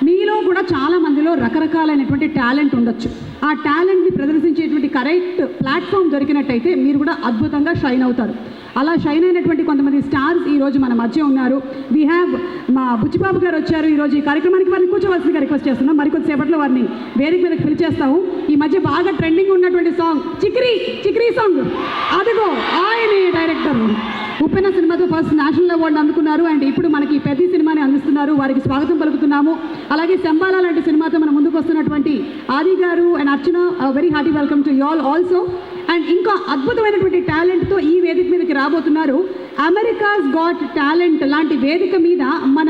మీలో కూడా చాలా మందిలో రకరకాలైనటువంటి టాలెంట్ ఉండొచ్చు. ఆ టాలెంట్ని ప్రదర్శించేటువంటి కరెక్ట్ ప్లాట్ఫామ్ దొరికినట్టయితే మీరు కూడా అద్భుతంగా షైన్ అవుతారు. అలా షైన్ అయినటువంటి కొంతమంది స్టార్స్ ఈరోజు మన మధ్య ఉన్నారు. వీ హ్యావ్ మా బుచ్చిబాబు గారు వచ్చారు ఈరోజు ఈ కార్యక్రమానికి. వారిని కూర్చోవలసిందిగా రిక్వెస్ట్ చేస్తున్నాం. మరికొద్దిసేపట్లో వారిని వేదిక మీదకి పిలిచేస్తాము. ఈ మధ్య బాగా ట్రెండింగ్ ఉన్నటువంటి సాంగ్ చిక్రీ సాంగ్, అదిగో ఆయనే డైరెక్టర్. ఉప్పెన సినిమాతో ఫస్ట్ నేషనల్ అవార్డు అందుకున్నారు. అండ్ ఇప్పుడు మనకి పెద్ద సినిమాని అందిస్తున్నారు. వారికి స్వాగతం పలుకుతున్నాము. అలాగే శంబాలా లాంటి సినిమాతో మన ముందుకు వస్తున్నటువంటి ఆది గారు and Archana, very hearty welcome to you all also. And ఇంకా అద్భుతమైనటువంటి టాలెంట్తో ఈ వేదిక మీదకి రాబోతున్నారు. అమెరికాస్ గాట్ టాలెంట్ లాంటి వేదిక మీద మన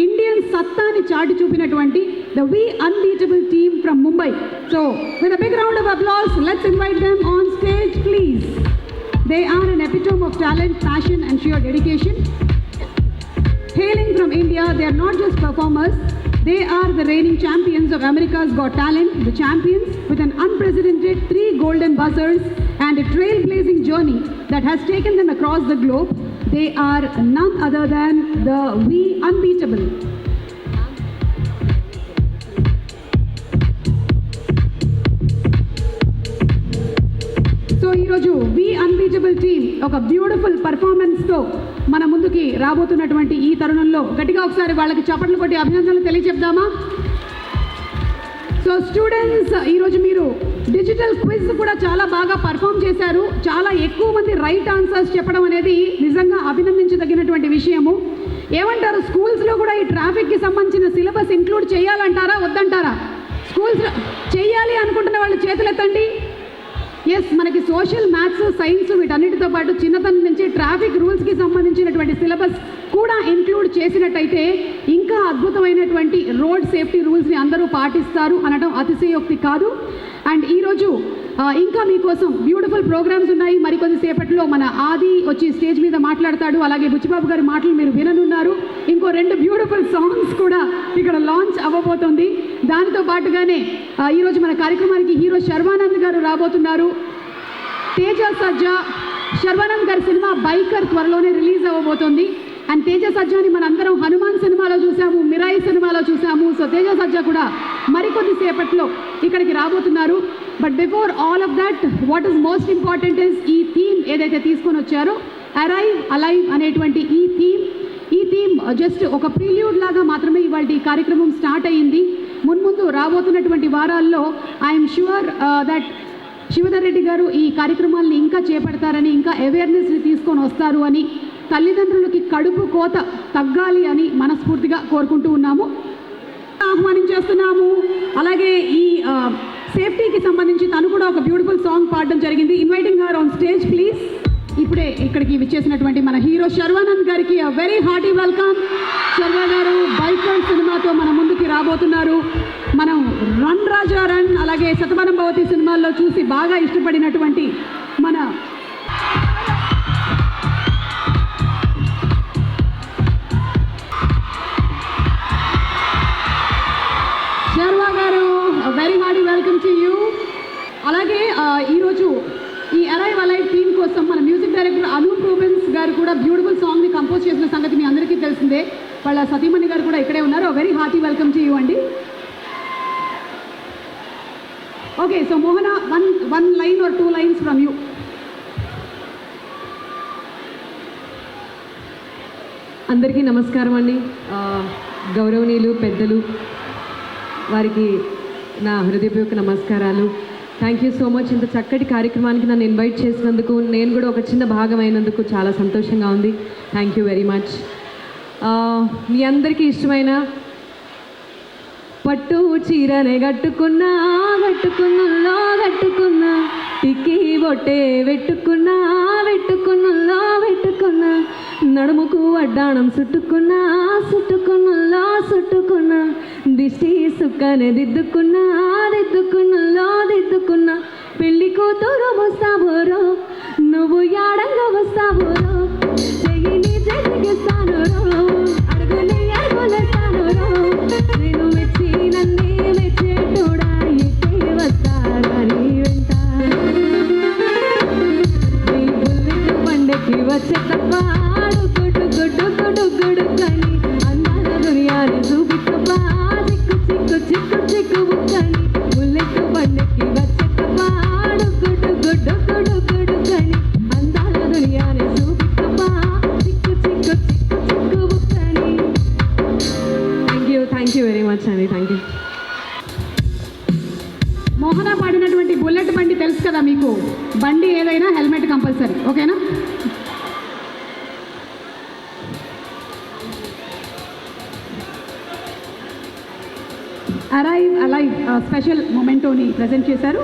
ఇండియన్ సత్తాని చాటి చూపినటువంటి the V unbeatable team from Mumbai. So with a big round of applause, let's invite them on stage please. They are an epitome of talent, passion and sheer dedication. Hailing from India, they are not just performers, they are the reigning champions of America's Got Talent, the champions with an unprecedented 3 golden buzzers and a trailblazing journey that has taken them across the globe. They are none other than the We Unbeatable. So, ఈరోజు వి unbeatable team ఒక beautiful పర్ఫార్మెన్స్తో మన ముందుకి రాబోతున్నటువంటి ఈ తరుణంలో గట్టిగా ఒకసారి వాళ్ళకి చప్పట్లు కొట్టి అభినందనలు తెలియజెప్దామా? సో స్టూడెంట్స్, ఈరోజు మీరు డిజిటల్ క్విజ్ కూడా చాలా బాగా పర్ఫామ్ చేశారు. చాలా ఎక్కువ మంది రైట్ ఆన్సర్స్ చెప్పడం అనేది నిజంగా అభినందించదగినటువంటి విషయము. ఏమంటారు, స్కూల్స్లో కూడా ఈ ట్రాఫిక్కి సంబంధించిన సిలబస్ ఇంక్లూడ్ చేయాలంటారా వద్దంటారా? స్కూల్స్లో చెయ్యాలి అనుకుంటున్న వాళ్ళు చేతులు ఎత్తండి. ఎస్, మనకి సోషల్, మ్యాథ్స్, సైన్స్ వీటన్నిటితో పాటు చిన్నతనం నుంచి ట్రాఫిక్ రూల్స్కి సంబంధించినటువంటి సిలబస్ కూడా ఇంక్లూడ్ చేసినట్టయితే ఇంకా అద్భుతమైనటువంటి రోడ్ సేఫ్టీ రూల్స్ని అందరూ పాటిస్తారు అనడం అతిశయోక్తి కాదు. అండ్ ఈరోజు ఇంకా మీకోసం బ్యూటిఫుల్ ప్రోగ్రామ్స్ ఉన్నాయి. మరికొద్దిసేపట్లో మన ఆది వచ్చి స్టేజ్ మీద మాట్లాడతాడు. అలాగే బుచ్చిబాబు గారి మాటలు మీరు విననున్నారు. ఇంకో 2 బ్యూటిఫుల్ సాంగ్స్ కూడా ఇక్కడ లాంచ్ అవ్వబోతుంది. దానితో పాటుగానే ఈరోజు మన కార్యక్రమానికి హీరో శర్వానంద్ గారు రాబోతున్నారు. తేజ సజ్జా, శర్వానంద్ గారి సినిమా బైకర్ త్వరలోనే రిలీజ్ అవ్వబోతుంది. అండ్ తేజ సజ్జాని మన అందరం హనుమాన్ సినిమాలో చూసాము, మిరాయి సినిమాలో చూసాము. సో తేజ సజ్జా కూడా మరికొద్ది సేపట్లో ఇక్కడికి రాబోతున్నారు. But before all of that, what is most important is ఈ థీమ్ ఏదైతే తీసుకొని వచ్చారో, అరైవ్ అలైవ్ అనేటువంటి ఈ థీమ్ జస్ట్ ఒక ప్రిల్యూడ్ లాగా మాత్రమే ఇవాళ ఈ కార్యక్రమం స్టార్ట్ అయ్యింది. మున్ముందు రాబోతున్నటువంటి వారాల్లో I'm sure that Shivadhar Reddy గారు ఈ కార్యక్రమాల్ని ఇంకా చేపడతారని, ఇంకా అవేర్నెస్ని తీసుకొని వస్తారు అని, తల్లిదండ్రులకి కడుపు కోత తగ్గాలి అని మనస్ఫూర్తిగా కోరుకుంటూ ఉన్నాము, ఆహ్వానించేస్తున్నాము. అలాగే ఈ సేఫ్టీకి సంబంధించి తను కూడా ఒక బ్యూటిఫుల్ సాంగ్ పాడడం జరిగింది. Inviting her on stage please. ఇప్పుడే ఇక్కడికి విచ్చేసినటువంటి మన హీరో శర్వానంద్ గారికి వెరీ హార్టీ వెల్కమ్. శర్వా గారు బైకర్ సినిమాతో మన ముందుకి రాబోతున్నారు. మనం రన్ రాజా రన్, అలాగే శతమానం భవతి సినిమాల్లో చూసి బాగా ఇష్టపడినటువంటి మన శర్వా గారు very hearty welcome to you. అలాగే ఈరోజు ఈ అరైవ్ అలైవ్ టీమ్ కోసం మన మ్యూజిక్ డైరెక్టర్ అనూప్ రూబెన్స్ గారు కూడా బ్యూటిఫుల్ సాంగ్ని కంపోజ్ చేసిన సంగతి మీ అందరికీ తెలిసిందే. వాళ్ళ సతీమణి గారు కూడా ఇక్కడే ఉన్నారు. Very hearty welcome to you అండి. Okay, so Mohana, one line or 2 lines from you. అందరికీ నమస్కారం అండి. గౌరవనీయులు పెద్దలు, వారికి నా హృదయపూర్వక నమస్కారాలు. Thank you so much. ఇంత చక్కటి కార్యక్రమానికి నన్ను ఇన్వైట్ చేసినందుకు, నేను కూడా ఒక చిన్న భాగం అయినందుకు చాలా సంతోషంగా ఉంది. Thank you very much. మీ అందరికీ ఇష్టమైన పట్టు చీరనే కట్టుకున్నా, టిక్కీ బొట్టే పెట్టుకున్నా, నడుముకు వడ్డాణం చుట్టుకున్నా, దిష్టి సుక్కనే దిద్దుకున్నా, పెళ్లి కూతురు వస్తావోరో, నువ్వు యాడంగా వస్తావోరో, చెయ్యిని జరిగిస్తాను రో, అడుగులేస్తాను రో, నేను మెచ్చి నన్నే మెచ్చేటోడా, ఎట్టే వస్తాడని వెంట, నీ బుల్లెట్ బండకి వచ్చే తప్పాడు, గుడ్డు కని అందాల దునియాని చూపిస్తపా, చిక్కు బుక్కని, బుల్లెట్ బండకి వచ్చే తప్పాడు, గుడ్డు కని అందాల దునియాని చూపిస్తపా, చిక్కు బుక్కని. థ్యాంక్ యూ వెరీ మచ్ అండి. Thank you. మోహన పాడినటువంటి బుల్లెట్ బండి తెలుసు కదా మీకు. బండి ఏదైనా హెల్మెట్ కంపల్సరీ, ఓకేనా? అరైవ్ అలైవ్ స్పెషల్ మొమెంటోని ప్రజెంట్ చేశారు.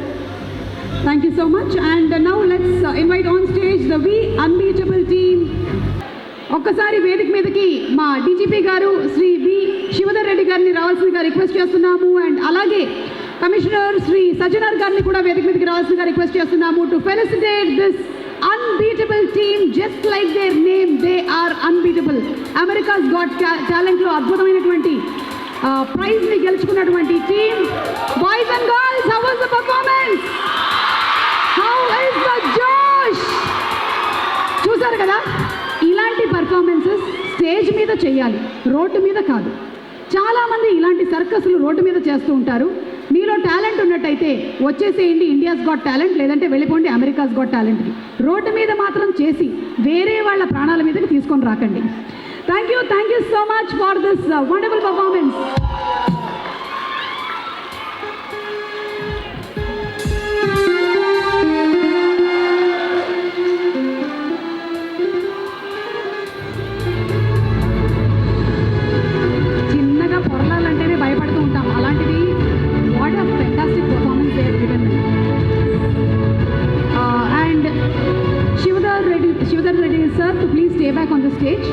Thank you so much. And now let's invite on stage the V unbeatable team. ఒక్కసారి వేదిక మీదకి మా డీజీపీ గారు శ్రీ వి శివధర్ రెడ్డి గారిని రావాల్సిందిగా రిక్వెస్ట్ చేస్తున్నాము. అండ్ అలాగే కమిషనర్ శ్రీ సజ్జనర్ గారిని కూడా వేదిక మీదకి రావాల్సిందిగా రిక్వెస్ట్ చేస్తున్నాము to felicitate this unbeatable team. Just like their name, they are unbeatable. America's Got Talent లో అద్భుతమైనటువంటి ప్రైజ్ని గెలుచుకున్నటువంటి team. Boys and girls, how was the performance? How is the josh? చూసారు కదా, ఇలాంటి పర్ఫార్మెన్సెస్ స్టేజ్ మీద చేయాలి, రోడ్డు మీద కాదు. చాలామంది ఇలాంటి సర్కస్లు రోడ్డు మీద చేస్తూ ఉంటారు. మీలో టాలెంట్ ఉన్నట్టయితే వచ్చేసేయండి ఇండియాస్ గాట్ టాలెంట్, లేదంటే వెళ్ళిపోండి అమెరికాస్ గాట్ టాలెంట్కి. రోడ్డు మీద మాత్రం చేసి వేరే వాళ్ళ ప్రాణాల మీదకి తీసుకొని రాకండి. Thank you so much for this wonderful performance. చిన్నగా పొరలాలంటేనే భయపడుతూ ఉంటాం, అలాంటిది what of fantastic performance they have given. And Shivadhar Reddy sir to please stay back on the stage.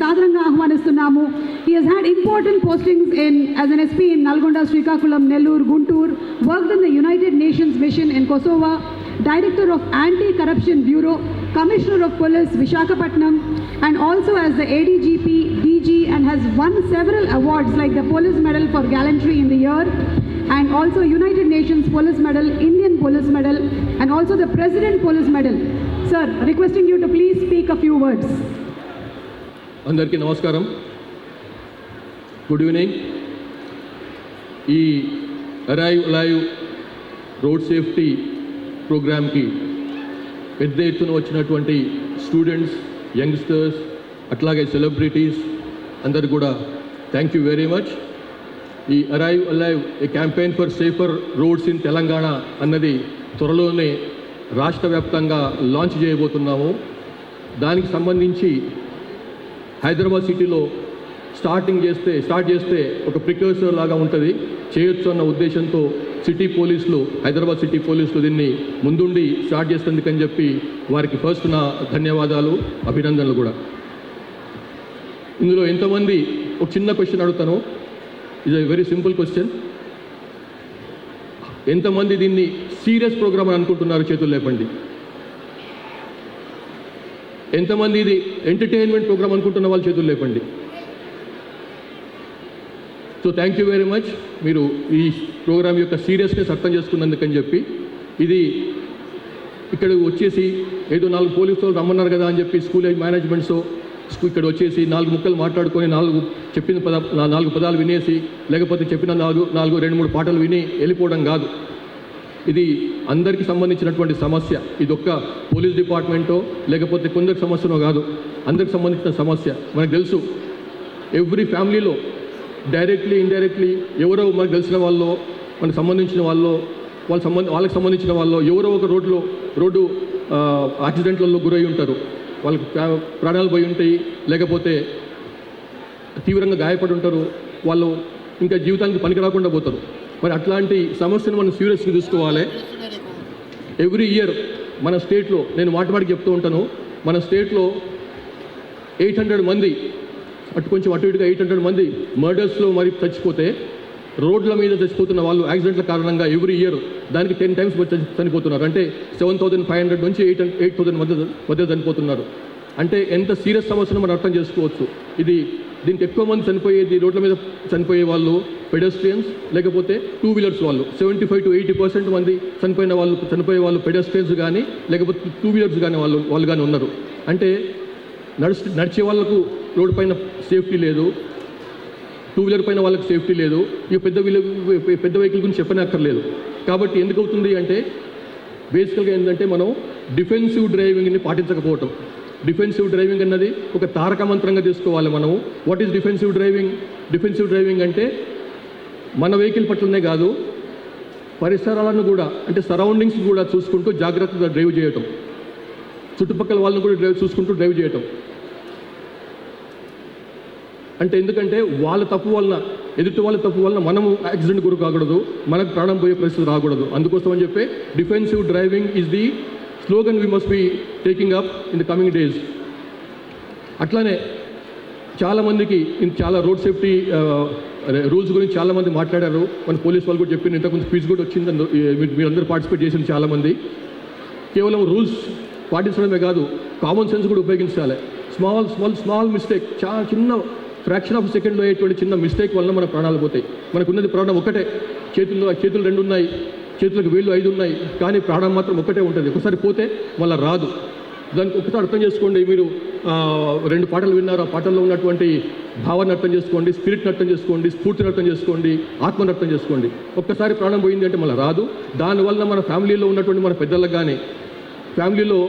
సాధారణంగా ఆహ్వానిస్తున్నాము. He has had important postings as an SP in Nalgonda, Srikakulam, Nellore, Guntur, worked in the United Nations mission in Kosovo, Director of Anti-Corruption Bureau, Commissioner of Police, Visakhapatnam, and also as the ADGP, DG, and has won several awards like the Police Medal for Gallantry in the Year, and also United Nations Police Medal, Indian Police Medal, and also the President Police Medal. Sir, requesting you to please speak a few words. అందరికీ నమస్కారం, good evening. ఈ arrive live road safety ప్రోగ్రామ్కి పెద్ద ఎత్తున వచ్చినటువంటి students, youngsters, అట్లాగే celebrities అందరు కూడా థ్యాంక్ యూ వెరీ మచ్. ఈ arrive alive A campaign for safer roads in Telangana అన్నది త్వరలోనే రాష్ట్ర వ్యాప్తంగా లాంచ్ చేయబోతున్నాము. దానికి సంబంధించి హైదరాబాద్ సిటీలో స్టార్ట్ చేస్తే ఒక ప్రికర్సర్ లాగా ఉంటుంది, చేయొచ్చు అన్న ఉద్దేశంతో హైదరాబాద్ సిటీ పోలీసులు దీన్ని ముందుండి స్టార్ట్ చేసేందుకని చెప్పి వారికి ఫస్ట్ నా ధన్యవాదాలు, అభినందనలు కూడా. ఇందులో ఎంతమంది, ఒక చిన్న క్వశ్చన్ అడుగుతాను, ఇది వెరీ సింపుల్ క్వశ్చన్. ఎంతమంది దీన్ని సీరియస్ ప్రోగ్రామ్ అని అనుకుంటున్నారు? చేతులు లేపండి. ఎంతమంది ఇది ఎంటర్టైన్మెంట్ ప్రోగ్రామ్ అనుకుంటున్న వాళ్ళు చేతులు లేపండి. So thank you very much, మీరు ఈ ప్రోగ్రామ్ యొక్క సీరియస్నెస్ అర్థం చేసుకున్నందుకని చెప్పి. ఇది ఇక్కడ వచ్చేసి ఏదో 4 పోలీసు వాళ్ళు రమ్మన్నారు కదా అని చెప్పి స్కూల్ మేనేజ్మెంట్స్ ఇక్కడ వచ్చేసి 4 ముక్కలు మాట్లాడుకొని 4 పదాలు వినేసి, లేకపోతే చెప్పిన 2-3 పాటలు విని వెళ్ళిపోవడం కాదు. ఇది అందరికీ సంబంధించినటువంటి సమస్య. ఇది ఒక్క పోలీస్ డిపార్ట్మెంటో లేకపోతే కొందరికి సమస్యనో కాదు, అందరికి సంబంధించిన సమస్య. మనకు తెలుసు, ఎవ్రీ ఫ్యామిలీలో డైరెక్ట్లీ ఇండైరెక్ట్లీ ఎవరో మనకు తెలిసిన వాళ్ళు, మనకు సంబంధించిన వాళ్ళు, వాళ్ళకి సంబంధించిన వాళ్ళు ఎవరో ఒక రోడ్డు యాక్సిడెంట్లలో గురై ఉంటారు. వాళ్ళకి ప్రాణాలు పోయి ఉంటాయి, లేకపోతే తీవ్రంగా గాయపడి ఉంటారు, వాళ్ళు ఇంకా జీవితానికి పనికి రాకుండా పోతారు. మరి అట్లాంటి సమస్యను మనం సీరియస్గా తీసుకోవాలి. ఎవ్రీ ఇయర్ మన స్టేట్లో, నేను మాటికి చెప్తూ ఉంటాను, మన స్టేట్లో 800 మంది, అటు ఇటుగా 800 మంది మర్డర్స్లో మరి చచ్చిపోతే, రోడ్ల మీద చచ్చిపోతున్న వాళ్ళు యాక్సిడెంట్ల కారణంగా ఎవ్రీ ఇయర్ దానికి 10 times చనిపోతున్నారు. అంటే 7,500 నుంచి 8,000 మధ్య చనిపోతున్నారు. అంటే ఎంత సీరియస్ సమస్యను మనం అర్థం చేసుకోవచ్చు. దీనికి ఎక్కువ మంది చనిపోయేది, రోడ్ల మీద చనిపోయే వాళ్ళు పెడస్ట్రియన్స్, లేకపోతే 2 వీలర్స్ వాళ్ళు. 75 to 80% మంది చనిపోయే వాళ్ళు పెడస్ట్రియన్స్ కానీ లేకపోతే 2 వీలర్స్ కానీ వాళ్ళు కానీ ఉన్నారు. అంటే నడిచే వాళ్ళకు రోడ్డు పైన సేఫ్టీ లేదు, 2 వీలర్ పైన వాళ్ళకి సేఫ్టీ లేదు. ఇక పెద్ద వెహికల్ గురించి చెప్పనక్కర్లేదు. కాబట్టి ఎందుకు అవుతుంది అంటే, బేసికల్గా ఏంటంటే మనం డిఫెన్సివ్ డ్రైవింగ్ని పాటించకపోవటం. డిఫెన్సివ్ డ్రైవింగ్ అన్నది ఒక తారక మంత్రంగా తీసుకోవాలి మనము. What is defensive driving? Defensive driving అంటే మన వెహికల్ పట్లనే కాదు, పరిసరాలను కూడా, అంటే సరౌండింగ్స్ కూడా చూసుకుంటూ జాగ్రత్తగా డ్రైవ్ చేయటం, చుట్టుపక్కల వాళ్ళని కూడా చూసుకుంటూ డ్రైవ్ చేయటం. అంటే ఎందుకంటే ఎదుటి వాళ్ళ తప్పు వలన మనము యాక్సిడెంట్ గురి కాకూడదు, మనకు ప్రాణం పోయే పరిస్థితి రాకూడదు. అందుకోసం అని చెప్పి defensive driving is the slogan we must be taking up in the coming days. అట్లానే చాలామందికి చాలా రోడ్ సేఫ్టీ రూల్స్ గురించి చాలామంది మాట్లాడారు. మన పోలీస్ వాళ్ళు కూడా చెప్పిన ఇంతకుముందు స్పీచ్ కూడా వచ్చింది, మీరందరూ పార్టిసిపేట్ చేసిన చాలామంది. కేవలం రూల్స్ పాటించడమే కాదు, కామన్ సెన్స్ కూడా ఉపయోగించాలి. స్మాల్ మిస్టేక్, చాలా చిన్న ఫ్రాక్షన్ ఆఫ్ సెకండ్లో అయ్యేటువంటి చిన్న మిస్టేక్ వల్ల మన ప్రాణాలు పోతాయి. మనకున్నది ప్రాణం ఒకటే, చేతులు 2 ఉన్నాయి, చేతులకు వేళ్ళు 5 ఉన్నాయి, కానీ ప్రాణం మాత్రం ఒకటే ఉంటుంది. ఒకసారి పోతే మళ్ళీ రాదు. దానికి ఒకసారి అర్థం చేసుకోండి. మీరు 2 పాటలు విన్నారు, ఆ పాటల్లో ఉన్నటువంటి భావాన్ని అర్థం చేసుకోండి, స్పిరిట్ని అర్థం చేసుకోండి, స్ఫూర్తిని అర్థం చేసుకోండి, ఆత్మని అర్థం చేసుకోండి. ఒక్కసారి ప్రాణం పోయింది అంటే మళ్ళీ రాదు. దానివల్ల మన ఫ్యామిలీలో ఉన్నటువంటి మన పెద్దలకు కానీ, ఫ్యామిలీలో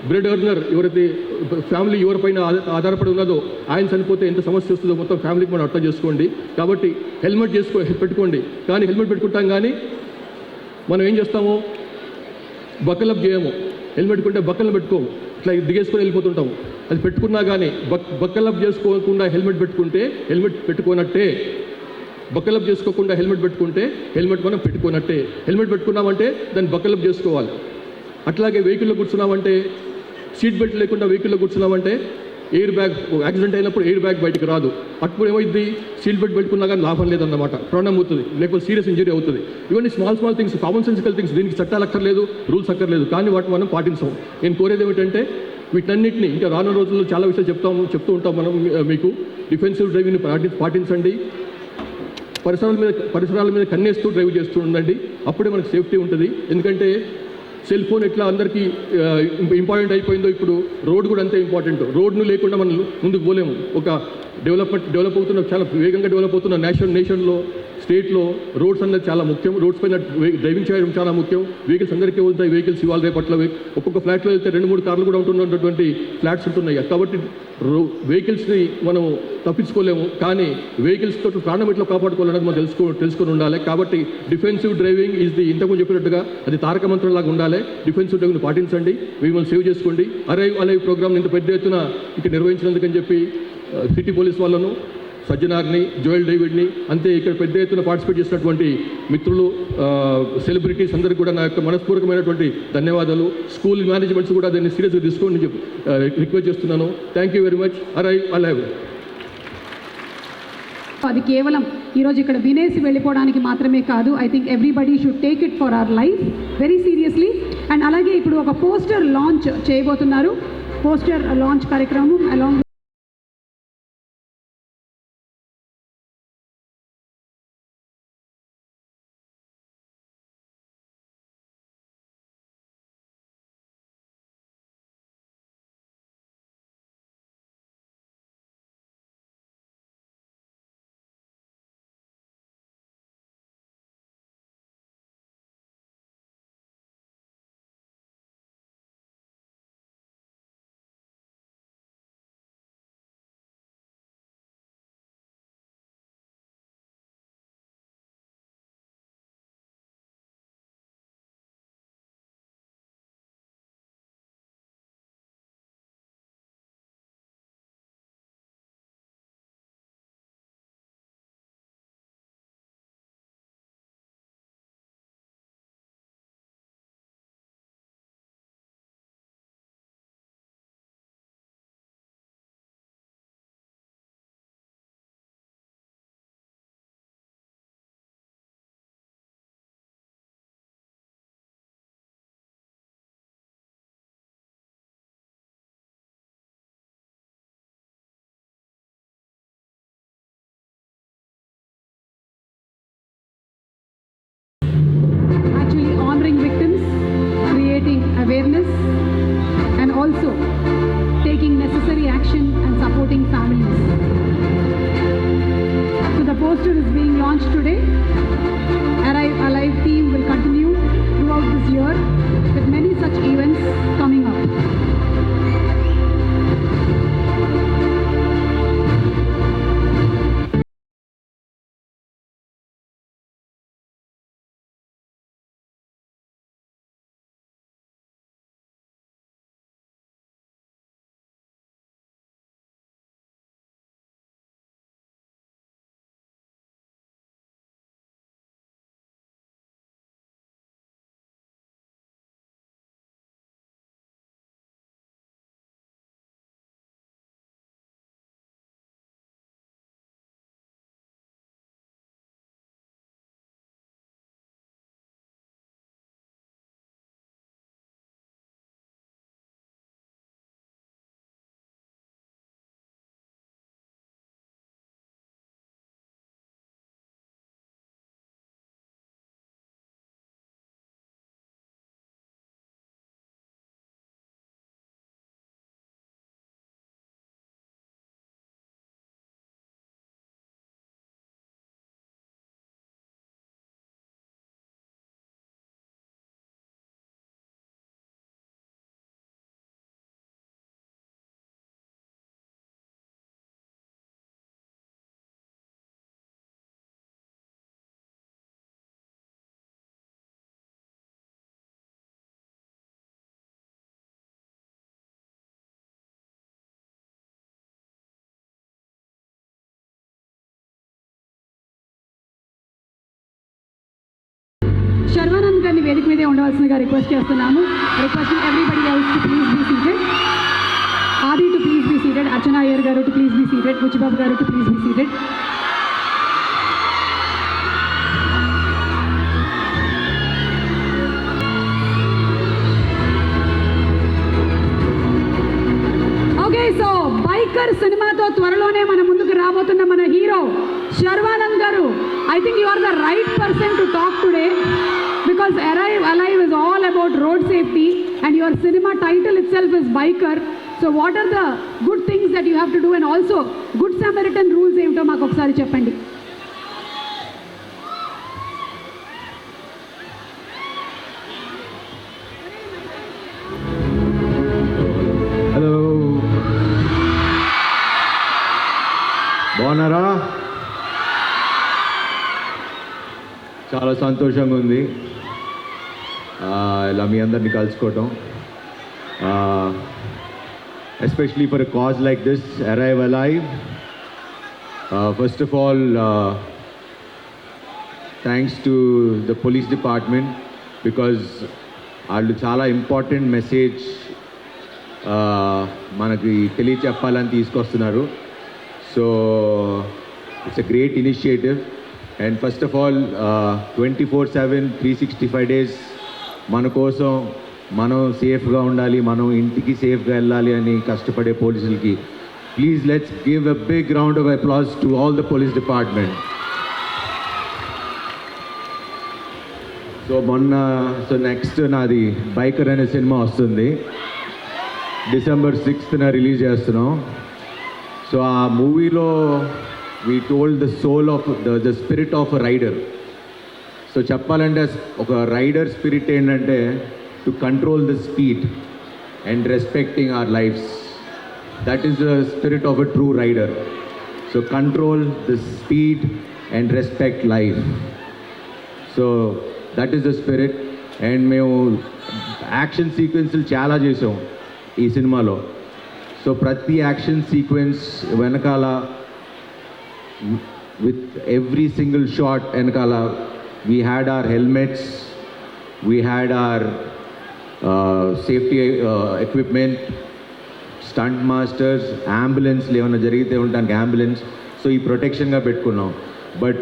బ్రెడ్ ఎర్నర్ ఎవరైతే ఫ్యామిలీ ఎవరిపైన ఆధారపడి ఉన్నదో ఆయన చనిపోతే ఎంత సమస్య వస్తుందో మొత్తం ఫ్యామిలీకి మనం అర్థం చేసుకోండి. కాబట్టి హెల్మెట్ పెట్టుకోండి. కానీ హెల్మెట్ పెట్టుకుంటాం కానీ మనం ఏం చేస్తాము, బక్కలప్ చేయము. హెల్మెట్ పెట్టుకుంటే బక్కలు పెట్టుకోము, ఇట్లా దిగేసుకొని వెళ్ళిపోతుంటాము. అది పెట్టుకున్నా కానీ బక్కలప్ చేసుకోకుండా హెల్మెట్ పెట్టుకుంటే హెల్మెట్ పెట్టుకోనట్టే. బక్కలప్ చేసుకోకుండా హెల్మెట్ పెట్టుకుంటే హెల్మెట్ మనం పెట్టుకోనట్టే. హెల్మెట్ పెట్టుకున్నామంటే దాన్ని బక్కలప్ చేసుకోవాలి. అట్లాగే వెహికల్లో కూర్చున్నామంటే, సీట్ బెల్ట్ లేకుండా వెహికల్లో కూర్చున్నామంటే ఎయిర్ బ్యాగ్, యాక్సిడెంట్ అయినప్పుడు ఎయిర్ బ్యాగ్ బయటకు రాదు. అప్పుడు ఏమైంది, సీట్ బెల్ట్ పెట్టుకున్నా కానీ లాభం లేదన్నమాట, ప్రాణం అవుతుంది, లేకపోతే సీరియస్ ఇంజరీ అవుతుంది. ఇవన్నీ small things, common sensical things. దీనికి చట్టాలు అక్కర్లేదు, రూల్స్ అక్కర్లేదు, కానీ వాటిని మనం పాటించాం. నేను కోరేది ఏమిటంటే వీటన్నిటిని ఇంకా రానున్న రోజుల్లో చాలా విషయాలు చెప్తూ ఉంటాం మనం. మీకు డిఫెన్సివ్ డ్రైవింగ్ని పాటించండి. పరిసరాల మీద కన్నేస్తూ డ్రైవ్ చేస్తూ ఉండండి. అప్పుడే మనకు సేఫ్టీ ఉంటుంది. ఎందుకంటే సెల్ ఫోన్ ఎట్లా అందరికీ ఇంపార్టెంట్ అయిపోయిందో ఇప్పుడు రోడ్ కూడా అంతే ఇంపార్టెంట్. రోడ్ను లేకుండా మనం ముందుకు పోలేము. ఒక డెవలప్ అవుతున్న, చాలా వేగంగా డెవలప్ అవుతున్న నేషన్లో, స్టేట్లో రోడ్స్ అనేది చాలా ముఖ్యం. రోడ్స్ పైన డ్రైవింగ్ చేయడం చాలా ముఖ్యం. వెహికల్స్ అందరికీ ఉంటాయి. వెహికల్స్ ఇవాళ రేపట్లో ఒక్కొక్క ఫ్లాట్లో వెళ్తే 2-3 కార్లు కూడా ఉంటున్నటువంటి ఫ్లాట్స్ ఉంటున్నాయి. కాబట్టి వెహికల్స్ని మనం తప్పించుకోలేము. కానీ వెహికల్స్ తోటి ప్రాణం ఎట్లా కాపాడుకోవాలనేది మనం తెలుసుకొని ఉండాలి. కాబట్టి డిఫెన్సివ్ డ్రైవింగ్ ఈజ్ ది, ఇంతకుముందు చెప్పినట్టుగా అది తారక మంత్రంలాగా ఉండాలి. డిఫెన్సివ్ డ్రైవింగ్ని పాటించండి, మిమ్మల్ని సేవ్ చేసుకోండి. అలైవ్ ప్రోగ్రామ్ ఇంత పెద్ద ఎత్తున ఇక నిర్వహించినందుకని చెప్పి సిటీ పోలీస్ వాళ్ళను, సజ్జనార్ని, జోయల్ డేవిడ్ని, అంతే ఇక్కడ పెద్ద ఎత్తున పార్టిసిపేట్ చేసినటువంటి మిత్రులు, సెలబ్రిటీస్ అందరికీ కూడా నా యొక్క మనస్పూర్వకమైనటువంటి ధన్యవాదాలు. స్కూల్ మేనేజ్మెంట్స్ కూడా దాన్ని సీరియస్గా తీసుకోండి రిక్వెస్ట్ చేస్తున్నాను. Thank you very much. Alive. అది కేవలం ఈరోజు ఇక్కడ వినేసి వెళ్ళిపోవడానికి మాత్రమే కాదు. I think everybody should take it for our life very seriously. And అలాగే ఇప్పుడు ఒక పోస్టర్ లాంచ్ చేయబోతున్నారు. పోస్టర్ లాంచ్ కార్యక్రమం along awareness and also taking necessary action and supporting families. So the poster is being launched today. Arrive Alive team will continue throughout this year with many such events coming up. Sharwanand గారిని వేదిక మీదే ఉండవలసిందిగా request చేస్తున్నాము. Requesting everybody else to please be seated. Aadi to please be seated. Archana Iyer గారు to please be seated. Buchibabu గారు to please be seated. Okay, so biker సినిమాతో త్వరలోనే మన ముందుకు రాబోతున్న మన హీరో శర్వానంద్ గారు, I think you are the right person to talk today because Arrive Alive is all about road safety and your cinema title itself is biker. So what are the good things that you have to do and also good Samaritan rules ఏమిటో మాకు ఒకసారి చెప్పండి. Hello, బాగున్నారా? చాలా సంతోషంగా ఉంది ఇలా మీ అందరినీ కలుసుకోవటం, especially for a cause like this, arrive alive. First of all thanks to the police department because వాళ్ళు చాలా ఇంపార్టెంట్ మెసేజ్ మనకి తెలియచెప్పాలని తీసుకొస్తున్నారు. So it's a great initiative. And first of all 24/7 365 days మన కోసం మనం సేఫ్గా ఉండాలి, మనం ఇంటికి సేఫ్గా వెళ్ళాలి అని కష్టపడే పోలీసులకి please let's give a big round of applause to all the police department. So next నాది బైకర్ అనే సినిమా వస్తుంది, December 6th రిలీజ్ చేస్తున్నాం. సో ఆ మూవీలో we told the soul of the spirit of a rider. So చెప్పాలంటే ఒక rider spirit ఏంటంటే to control the speed and respecting our lifes. That is the spirit of a true rider. So control the speed and respect life. So that is the spirit. And మేము action సీక్వెన్స్లు చాలా చేసాం ఈ సినిమాలో. So ప్రతి action sequence వెనకాల with every single shot వెనకాల we had our helmets, we had our safety equipment, stunt masters, ambulance ఏమైనా జరిగితే ఉండడానికి అంబులెన్స్. సో ఈ ప్రొటెక్షన్గా పెట్టుకున్నాం. బట్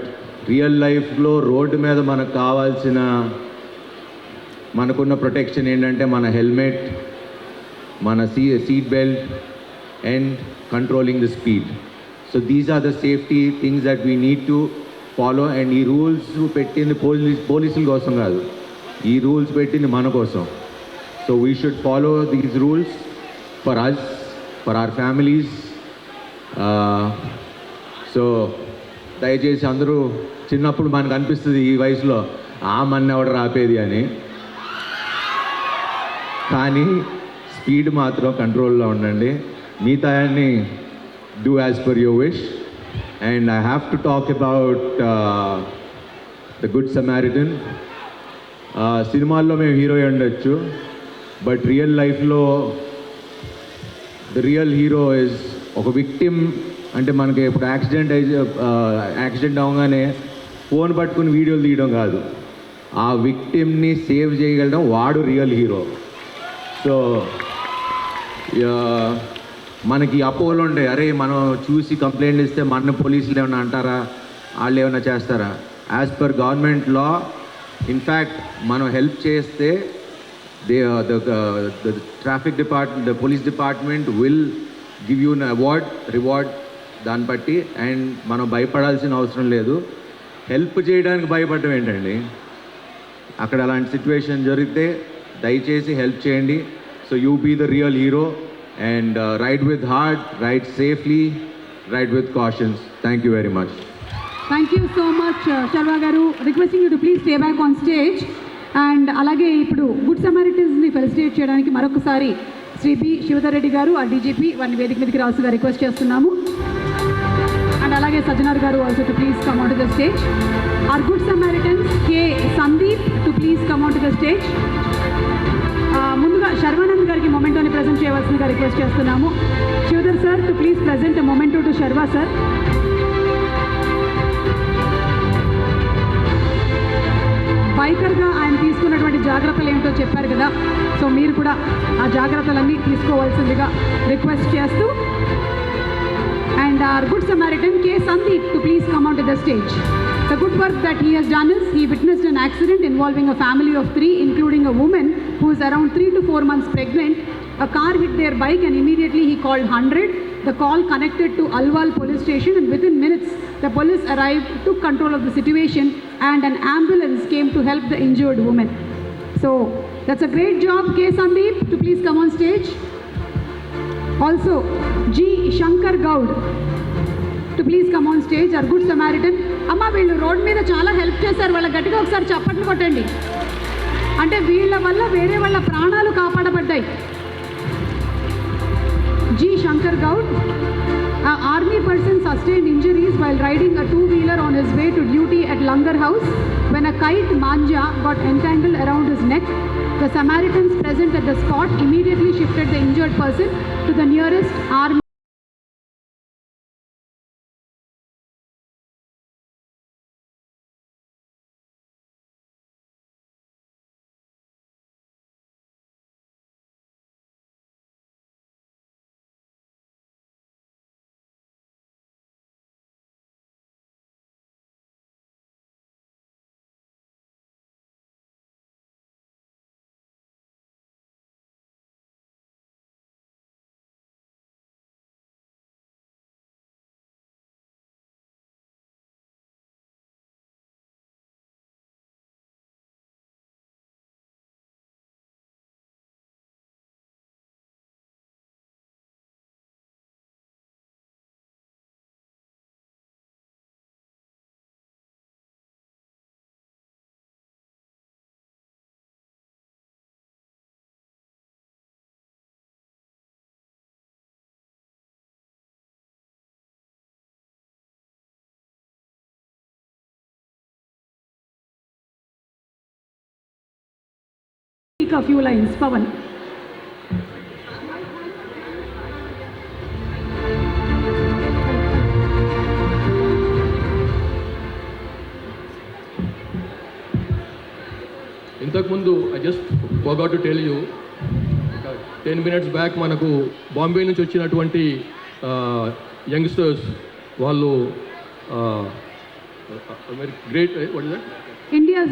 రియల్ లైఫ్లో రోడ్డు మీద మనకు కావాల్సిన మనకున్న ప్రొటెక్షన్ ఏంటంటే మన హెల్మెట్, మన seat belt and controlling the speed. So these are the safety things that we need to follow. And ఈ రూల్స్ పెట్టింది పోలీసుల కోసం కాదు, ఈ రూల్స్ పెట్టింది మన కోసం. So we should follow these rules for us, for our families. So దయచేసి అందరూ, చిన్నప్పుడు మనకు అనిపిస్తుంది ఈ వయసులో మన్న ఎవడ రాపేది అని, కానీ స్పీడ్ మాత్రం కంట్రోల్లో ఉండండి. మిగతాయన్ని do as per your wish. And I have to talk about the Good Samaritan. సినిమాల్లో మేము హీరో ఉండొచ్చు, బట్ రియల్ లైఫ్లో ద రియల్ హీరో ఇస్ ఒక విక్టిమ్. అంటే మనకి ఇప్పుడు యాక్సిడెంట్ అవగానే ఫోన్ పట్టుకుని వీడియోలు తీయడం కాదు, ఆ విక్టిమ్ని సేవ్ చేయగలడం వాడు రియల్ హీరో. సో మనకి అపోలో ఉండే, అరే మనం చూసి కంప్లైంట్ ఇస్తే మన పోలీసులు ఏమైనా అంటారా, వాళ్ళు ఏమైనా చేస్తారా? యాజ్ పర్ గవర్నమెంట్ లా, ఇన్ఫ్యాక్ట్ మనం హెల్ప్ చేస్తే the traffic department, the police department will give you reward దాన్ని బట్టి. అండ్ మనం భయపడాల్సిన అవసరం లేదు. హెల్ప్ చేయడానికి భయపడటం ఏంటండి? అక్కడ అలాంటి సిచ్యువేషన్ జరిగితే దయచేసి హెల్ప్ చేయండి. So you be the real hero. And ride with heart, ride safely, ride with cautions. Thank you very much. Thank you so much, Sharva garu. Requesting you to please stay back on stage. And alage ippudu Good Samaritans ni felicitate cheyadaniki marokasari Sri B. Shivadhar Reddy garu, our DGP, varni vedika midiki ravalsinదిగా request chestunnaamu. And alage Sajjanar garu also to please come onto the stage. Our Good Samaritans K. Sandeep to please come onto the stage. ముందుగా శర్వానంద్ గారికి మొమెంటోని present చేయవలసిందిగా request చేస్తున్నాము. Shivadhar sir to please present memento to Sharwa sir. బైకర్గా ఆయన తీసుకున్నటువంటి జాగ్రత్తలు ఏమిటో చెప్పారు కదా. సో మీరు కూడా ఆ జాగ్రత్తలన్నీ తీసుకోవాల్సిందిగా రిక్వెస్ట్ చేస్తూ, and our Good Samaritan K. Sandeep to please come onto the stage. The good work that he has done is he witnessed an accident involving a family of 3, including a woman who is around 3 to 4 months pregnant. A car hit their bike and immediately he called 100. The call connected to Alwal police station, and within minutes the police arrived, took control of the situation, and an ambulance came to help the injured woman. So that's a great job, K. Sandeep, to please come on stage. Also, G. Shankar Gaud to please come on stage, our Good Samaritan. అమ్మ వీళ్ళు road మీద చాలా help చేశారు, వాళ్ళ గట్టిగా ఒకసారి చప్పట్లు కొట్టండి. అంటే వీళ్ళ వల్ల వేరే వాళ్ళ ప్రాణాలు కాపాడబడ్డాయి. G. Shankar Gaud, an army person sustained injuries while riding a two-wheeler on his way to duty at Langar House when a kite manja got entangled around his neck. The Samaritans present at the spot immediately shifted the injured person to the nearest army. A few lines, Pavan. ఇంతకుముందు I just forgot to tell you, 10 minutes back మనకు బాంబే నుంచి వచ్చినటువంటి youngsters వాళ్ళు great what is that India's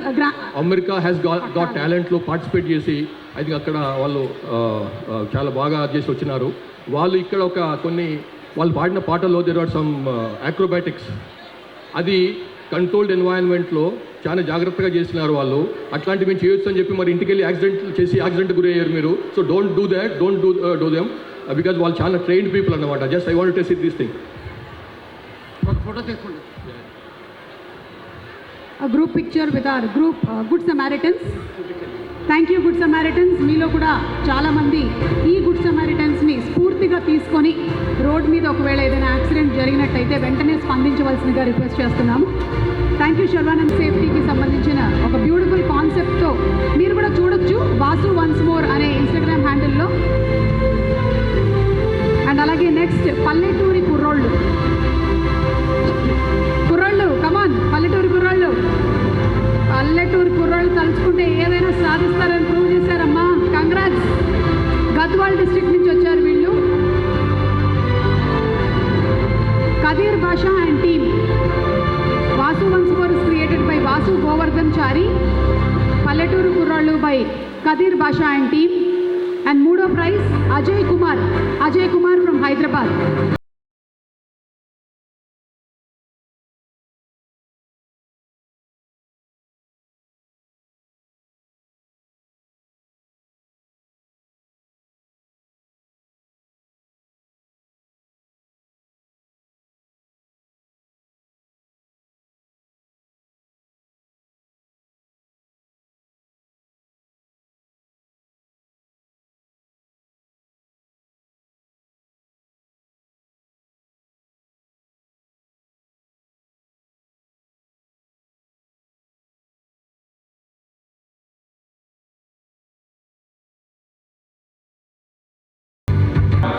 America has got టాలెంట్లో participate చేసి I think అక్కడ వాళ్ళు చాలా బాగా చేసి వచ్చినారు. వాళ్ళు ఇక్కడ ఒక వాళ్ళు పాడిన పాటల్లో దేర్ ఆర్ సమ్ అక్రోబాటిక్స్, అది కంట్రోల్డ్ ఎన్వైరన్మెంట్లో చాలా జాగ్రత్తగా చేస్తున్నారు వాళ్ళు. అట్లాంటివి మేము చేయొచ్చు అని చెప్పి మరి ఇంటికి వెళ్ళి యాక్సిడెంట్ గురయ్యారు మీరు. So don't do that, don't do them, because వాళ్ళు చాలా ట్రైన్డ్ పీపుల్ అన్నమాట. Just I want to see this thing. Photo తీసుకోండి. A group picture with our group Good Samaritans. Thank you, Good Samaritans. మీలో కూడా చాలామంది ఈ గుడ్ సమారిటన్స్ని స్ఫూర్తిగా తీసుకొని రోడ్ మీద ఒకవేళ ఏదైనా యాక్సిడెంట్ జరిగినట్టయితే వెంటనే స్పందించవలసిందిగా రిక్వెస్ట్ చేస్తున్నాము. Thank you Sharwanand. సేఫ్టీకి సంబంధించిన ఒక బ్యూటిఫుల్ కాన్సెప్ట్తో మీరు కూడా చూడొచ్చు వాసు వన్స్ మోర్ అనే ఇన్స్టాగ్రామ్ హ్యాండిల్లో. అండ్ అలాగే నెక్స్ట్ పల్లెటూరి కుర్రోళ్ళు కమాన్, పల్లెటూరు కుర్రోళ్ళు తలుచుకుంటే ఏదైనా సాధిస్తారని ప్రూవ్ చేశారమ్మా. కంగ్రాట్స్. గద్వాల్ డిస్ట్రిక్ట్ నుంచి వచ్చారు వీళ్ళు. Khadeer Basha and team. Vasu once more is created by Vasu Govardhan Chari. పల్లెటూరు కుర్రోళ్ళు by Khadeer Basha and team. And మూడో prize Ajay Kumar from Hyderabad.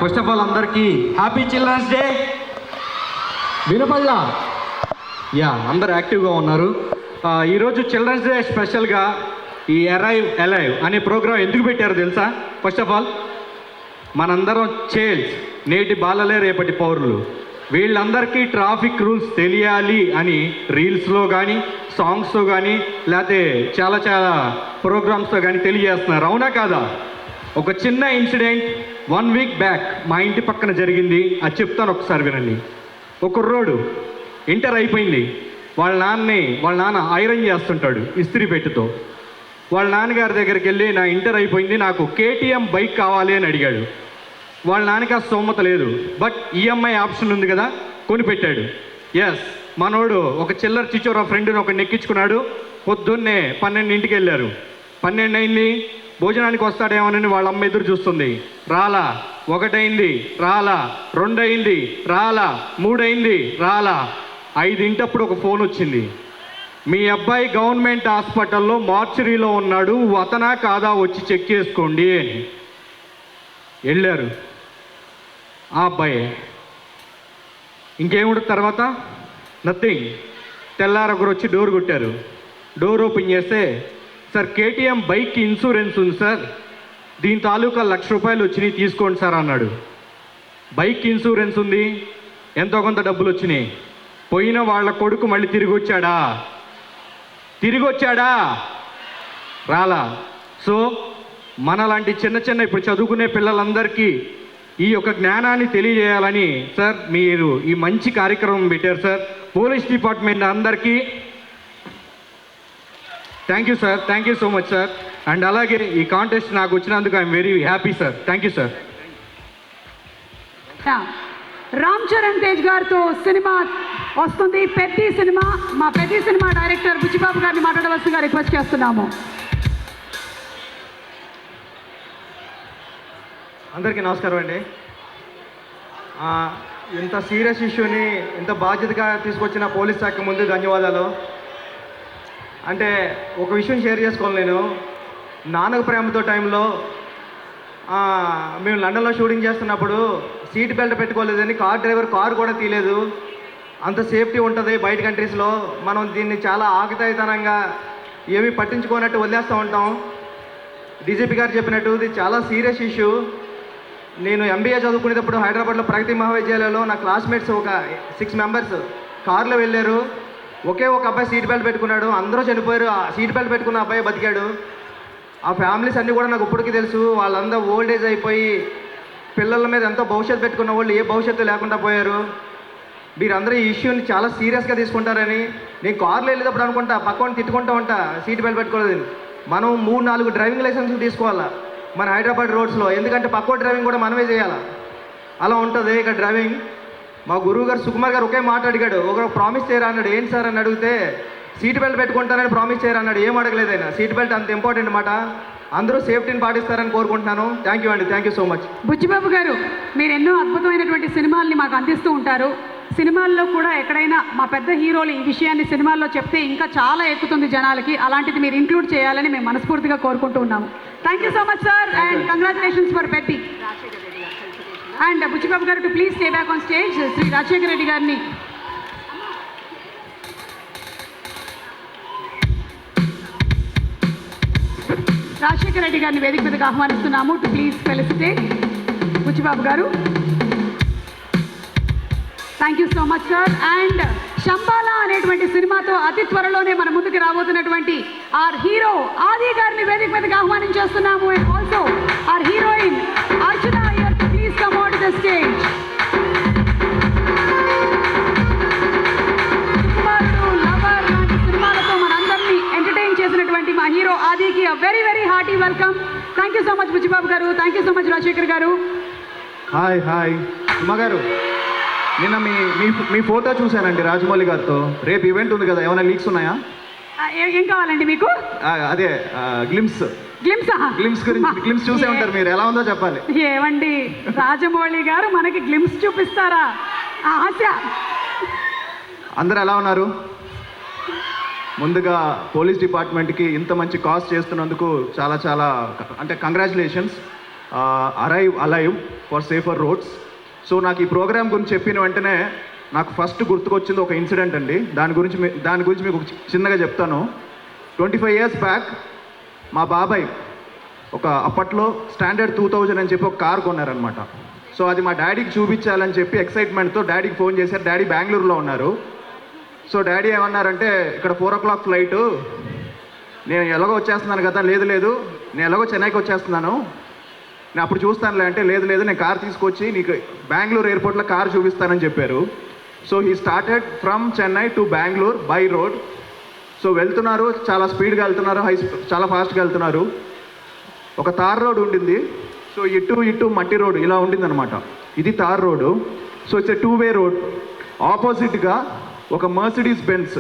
First of all అందరికీ హ్యాపీ చిల్డ్రన్స్ డే. వినపల్లా? యా, అందరు యాక్టివ్గా ఉన్నారు. ఈరోజు చిల్డ్రన్స్ డే స్పెషల్గా ఈ అరైవ్ అలైవ్ అనే ప్రోగ్రాం ఎందుకు పెట్టారో తెలుసా? ఫస్ట్ ఆఫ్ ఆల్ మనందరం చైల్డ్స్, నేటి బాలలే రేపటి పౌరులు. వీళ్ళందరికీ ట్రాఫిక్ రూల్స్ తెలియాలి అని రీల్స్లో కానీ, సాంగ్స్తో కానీ, లేకపోతే చాలా చాలా ప్రోగ్రామ్స్తో కానీ తెలియజేస్తున్నారు. అవునా కాదా? ఒక చిన్న ఇన్సిడెంట్ 1 వీక్ బ్యాక్ మా ఇంటి పక్కన జరిగింది. అది చెప్తాను, ఒకసారి వినండి. ఒక కుర్రోడు ఇంటర్ అయిపోయింది. వాళ్ళ నాన్న ఐరన్ చేస్తుంటాడు ఇస్త్రీ పెట్టెతో. వాళ్ళ నాన్నగారి దగ్గరికి వెళ్ళి, నా ఇంటర్ అయిపోయింది, నాకు KTM బైక్ కావాలి అని అడిగాడు. వాళ్ళ నాన్నకి ఆ స్తోమత లేదు, బట్ EMI ఆప్షన్ ఉంది కదా, కొనిపెట్టాడు. ఎస్, మనోడు ఒక చిల్లర చిచ్చోరా ఫ్రెండ్ని ఒకటి నెక్కించుకున్నాడు. పొద్దున్నే 12ంటికి వెళ్ళారు. 12 అయింది, భోజనానికి వస్తాడేమోనని వాళ్ళ అమ్మ ఎదురు చూస్తుంది. రాలా. 1 అయింది, రాలా. 2 అయింది, రాలా. 3 అయింది, రాలా. 5 ఒక ఫోన్ వచ్చింది. మీ అబ్బాయి గవర్నమెంట్ హాస్పిటల్లో మార్చురీలో ఉన్నాడు, అతనా కాదా వచ్చి చెక్ చేసుకోండి అని. వెళ్ళారు. ఆ అబ్బాయి. ఇంకేముంటుంది తర్వాత? నథింగ్. తెల్లారొకరు వచ్చి డోర్ కొట్టారు. డోర్ ఓపెన్ చేస్తే, సార్ KTM బైక్కి ఇన్సూరెన్స్ ఉంది సార్, దీని తాలూకా ₹1,00,000 వచ్చినాయి, తీసుకోండి సార్ అన్నాడు. బైక్ ఇన్సూరెన్స్ ఉంది, ఎంతో కొంత డబ్బులు వచ్చినాయి. పోయిన వాళ్ళ కొడుకు మళ్ళీ తిరిగి వచ్చాడా? రాలా. సో మనలాంటి చిన్న ఇప్పుడు చదువుకునే పిల్లలందరికీ ఈ యొక్క జ్ఞానాన్ని తెలియజేయాలని సార్ మీరు ఈ మంచి కార్యక్రమం పెట్టారు సార్. పోలీస్ డిపార్ట్మెంట్ అందరికీ thank you sir, thank you so much sir. And అలాగే ఈ కాంటెస్ట్ నాకు వచ్చినందుకు I'm very happy sir. Thank you sir. Ram Charan Tej గారితో సినిమా వస్తుంది, పెద్ద సినిమా. మా పెద్ద సినిమా డైరెక్టర్ బుచ్చిబాబు గారిని మాట్లాడవలసిందిగా రిక్వెస్ట్ చేస్తున్నాము. అందరికీ నమస్కారం అండి. ఇంత సీరియస్ ఇష్యూని ఇంత బాధ్యతగా తీసుకొచ్చిన పోలీస్ శాఖ ముందు ధన్యవాదాలు. అంటే ఒక విషయం షేర్ చేసుకోవాలి. నేను నాన్నకు ప్రేమతో టైంలో మేము లండన్లో షూటింగ్ చేస్తున్నప్పుడు సీట్ బెల్ట్ పెట్టుకోలేదని కార్ డ్రైవర్ కారు కూడా తీయలేదు. అంత సేఫ్టీ ఉంటుంది బయట కంట్రీస్లో. మనం దీన్ని చాలా ఆగతాయితనంగా ఏమీ పట్టించుకోనట్టు వదిలేస్తూ ఉంటాం. డీజీపీ గారు చెప్పినట్టు ఇది చాలా సీరియస్ ఇష్యూ. నేను MBA చదువుకునేటప్పుడు హైదరాబాద్లో ప్రగతి మహావిద్యాలయంలో నా క్లాస్మేట్స్ ఒక 6 మెంబర్స్ కారులో వెళ్ళారు. ఒకే ఒక అబ్బాయి సీట్ బెల్ట్ పెట్టుకున్నాడు, అందరూ చనిపోయారు. ఆ సీట్ బెల్ట్ పెట్టుకున్న అబ్బాయి బతికాడు. ఆ ఫ్యామిలీస్ అన్నీ కూడా నాకు ఇప్పటికీ తెలుసు. వాళ్ళందరూ ఓల్డ్ ఏజ్ అయిపోయి పిల్లల మీద ఎంతో భవిష్యత్తు పెట్టుకున్న వాళ్ళు ఏ భవిష్యత్తు లేకుండా పోయారు. మీరందరూ ఈ ఇష్యూని చాలా సీరియస్గా తీసుకుంటారని నేను కార్లో వెళ్ళేటప్పుడు అనుకుంటా, పక్కన తిట్టుకుంటూ ఉంటా సీట్ బెల్ట్ పెట్టుకోలేదు. మనం 3-4 డ్రైవింగ్ లైసెన్స్లు తీసుకోవాలా మన హైదరాబాద్ రోడ్స్లో, ఎందుకంటే పక్కో డ్రైవింగ్ కూడా మనమే చేయాలా. అలా ఉంటుంది ఇక్కడ డ్రైవింగ్. మా గురువు గారు సుకుమార్ గారు ఒకే మాట అడిగాడు. ఒకరు ప్రామిస్ చేయరా అన్నాడు. ఏంటి సార్ అని అడిగితే సీట్ బెల్ట్ పెట్టుకుంటానని ప్రామిస్ చేయరా అన్నాడు. ఏం అడగలేదు ఆయన. సీట్ బెల్ట్ అంత ఇంపార్టెంట్ మాట. అందరూ సేఫ్టీని పాటిస్తారని కోరుకుంటున్నాను. థ్యాంక్ యూ అండి, thank you so much. Buchibabu గారు, మీరు ఎన్నో అద్భుతమైనటువంటి సినిమాల్ని మాకు అందిస్తూ ఉంటారు. సినిమాల్లో కూడా ఎక్కడైనా మా పెద్ద హీరోలు ఈ విషయాన్ని సినిమాల్లో చెప్తే ఇంకా చాలా ఎక్కుతుంది జనాలకి. అలాంటిది మీరు ఇంక్లూడ్ చేయాలని మేము మనస్ఫూర్తిగా కోరుకుంటూ ఉన్నాము. Thank you so much sir, and congratulations for Peddi. And Buchibabu గారు to please stay back on stage. Shri Rajasekhara Reddy గారిని వేదిక మీదకి ఆహ్వానిస్తున్నాము. టు ప్లీజ్ ఫెలిసిటేట్ బుచ్చిబాబు గారు. Thank you so much sir. And Shambhala అనేటువంటి సినిమాతో అతి త్వరలోనే మన ముందుకు రాబోతున్నటువంటి ఆర్ హీరో ఆది గారిని వేదిక మీదకి ఆహ్వానించేస్తున్నాము. And also our heroine Archana Iyer, please come on to the stage. కుమారుడు, లవర్ లాంటి సినిమాలతో మనందరినీ ఎంటర్టైన్ చేసినటువంటి మా హీరో ఆదికి very very hearty welcome. Thank you so much Buchibabu గారు. Thank you so much Rajasekhar గారు. హాయ్ ఉమా గారు, నిన్న మీ ఫోటో చూశానండి రాజమౌళి గారితో. రేపు ఈవెంట్ ఉంది కదా, ఏమైనా లీక్స్ ఉన్నాయా? ఏం కావాలండి మీకు? అదే గ్లిమ్స్ గురించి. గ్లిమ్స్ చూసే ఉంటారు మీరు, ఎలా ఉందో చెప్పాలి. ఏమండి, రాజమౌళి గారు మనకి గ్లిమ్స్ చూపిస్తారా? ఆశ. అందరూ ఎలా ఉన్నారు? ముందుగా పోలీస్ డిపార్ట్మెంట్కి ఇంత మంచి కాస్ట్ చేస్తున్నందుకు చాలా చాలా అంటే congratulations. Arrive alive for safer roads. So నాకు ఈ ప్రోగ్రామ్ గురించి చెప్పిన వెంటనే నాకు ఫస్ట్ గుర్తుకొచ్చింది ఒక ఇన్సిడెంట్ అండి. దాని గురించి మీకు చిన్నగా చెప్తాను. 25 years బ్యాక్ మా బాబాయ్ ఒక అప్పట్లో స్టాండర్డ్ 2000 అని చెప్పి ఒక కార్ కొన్నారనమాట. సో అది మా డాడీకి చూపించాలని చెప్పి ఎక్సైట్మెంట్తో డాడీకి ఫోన్ చేశారు. డాడీ బెంగళూరులో ఉన్నారు. సో డాడీ ఏమన్నారంటే, ఇక్కడ 4 o'clock ఫ్లైటు, నేను ఎలాగో వచ్చేస్తున్నాను కదా. లేదు నేను ఎలాగో చెన్నైకి వచ్చేస్తున్నాను, నేను అప్పుడు చూస్తానులే అంటే, లేదు నేను కార్ తీసుకొచ్చి నీకు బెంగళూరు ఎయిర్పోర్ట్లో కార్ చూపిస్తానని చెప్పారు. So he started from Chennai to Bengaluru by road. So వెళ్తున్నారు, చాలా స్పీడ్గా వెళ్తున్నారు, చాలా ఫాస్ట్గా వెళ్తున్నారు. ఒక తార్ రోడ్ ఉండింది. సో ఇటు మట్టి రోడ్ ఇలా ఉండిందనమాట. ఇది tar road. So it's a 2-way road. ఆపోజిట్గా ఒక మర్సిడీస్ బెన్స్,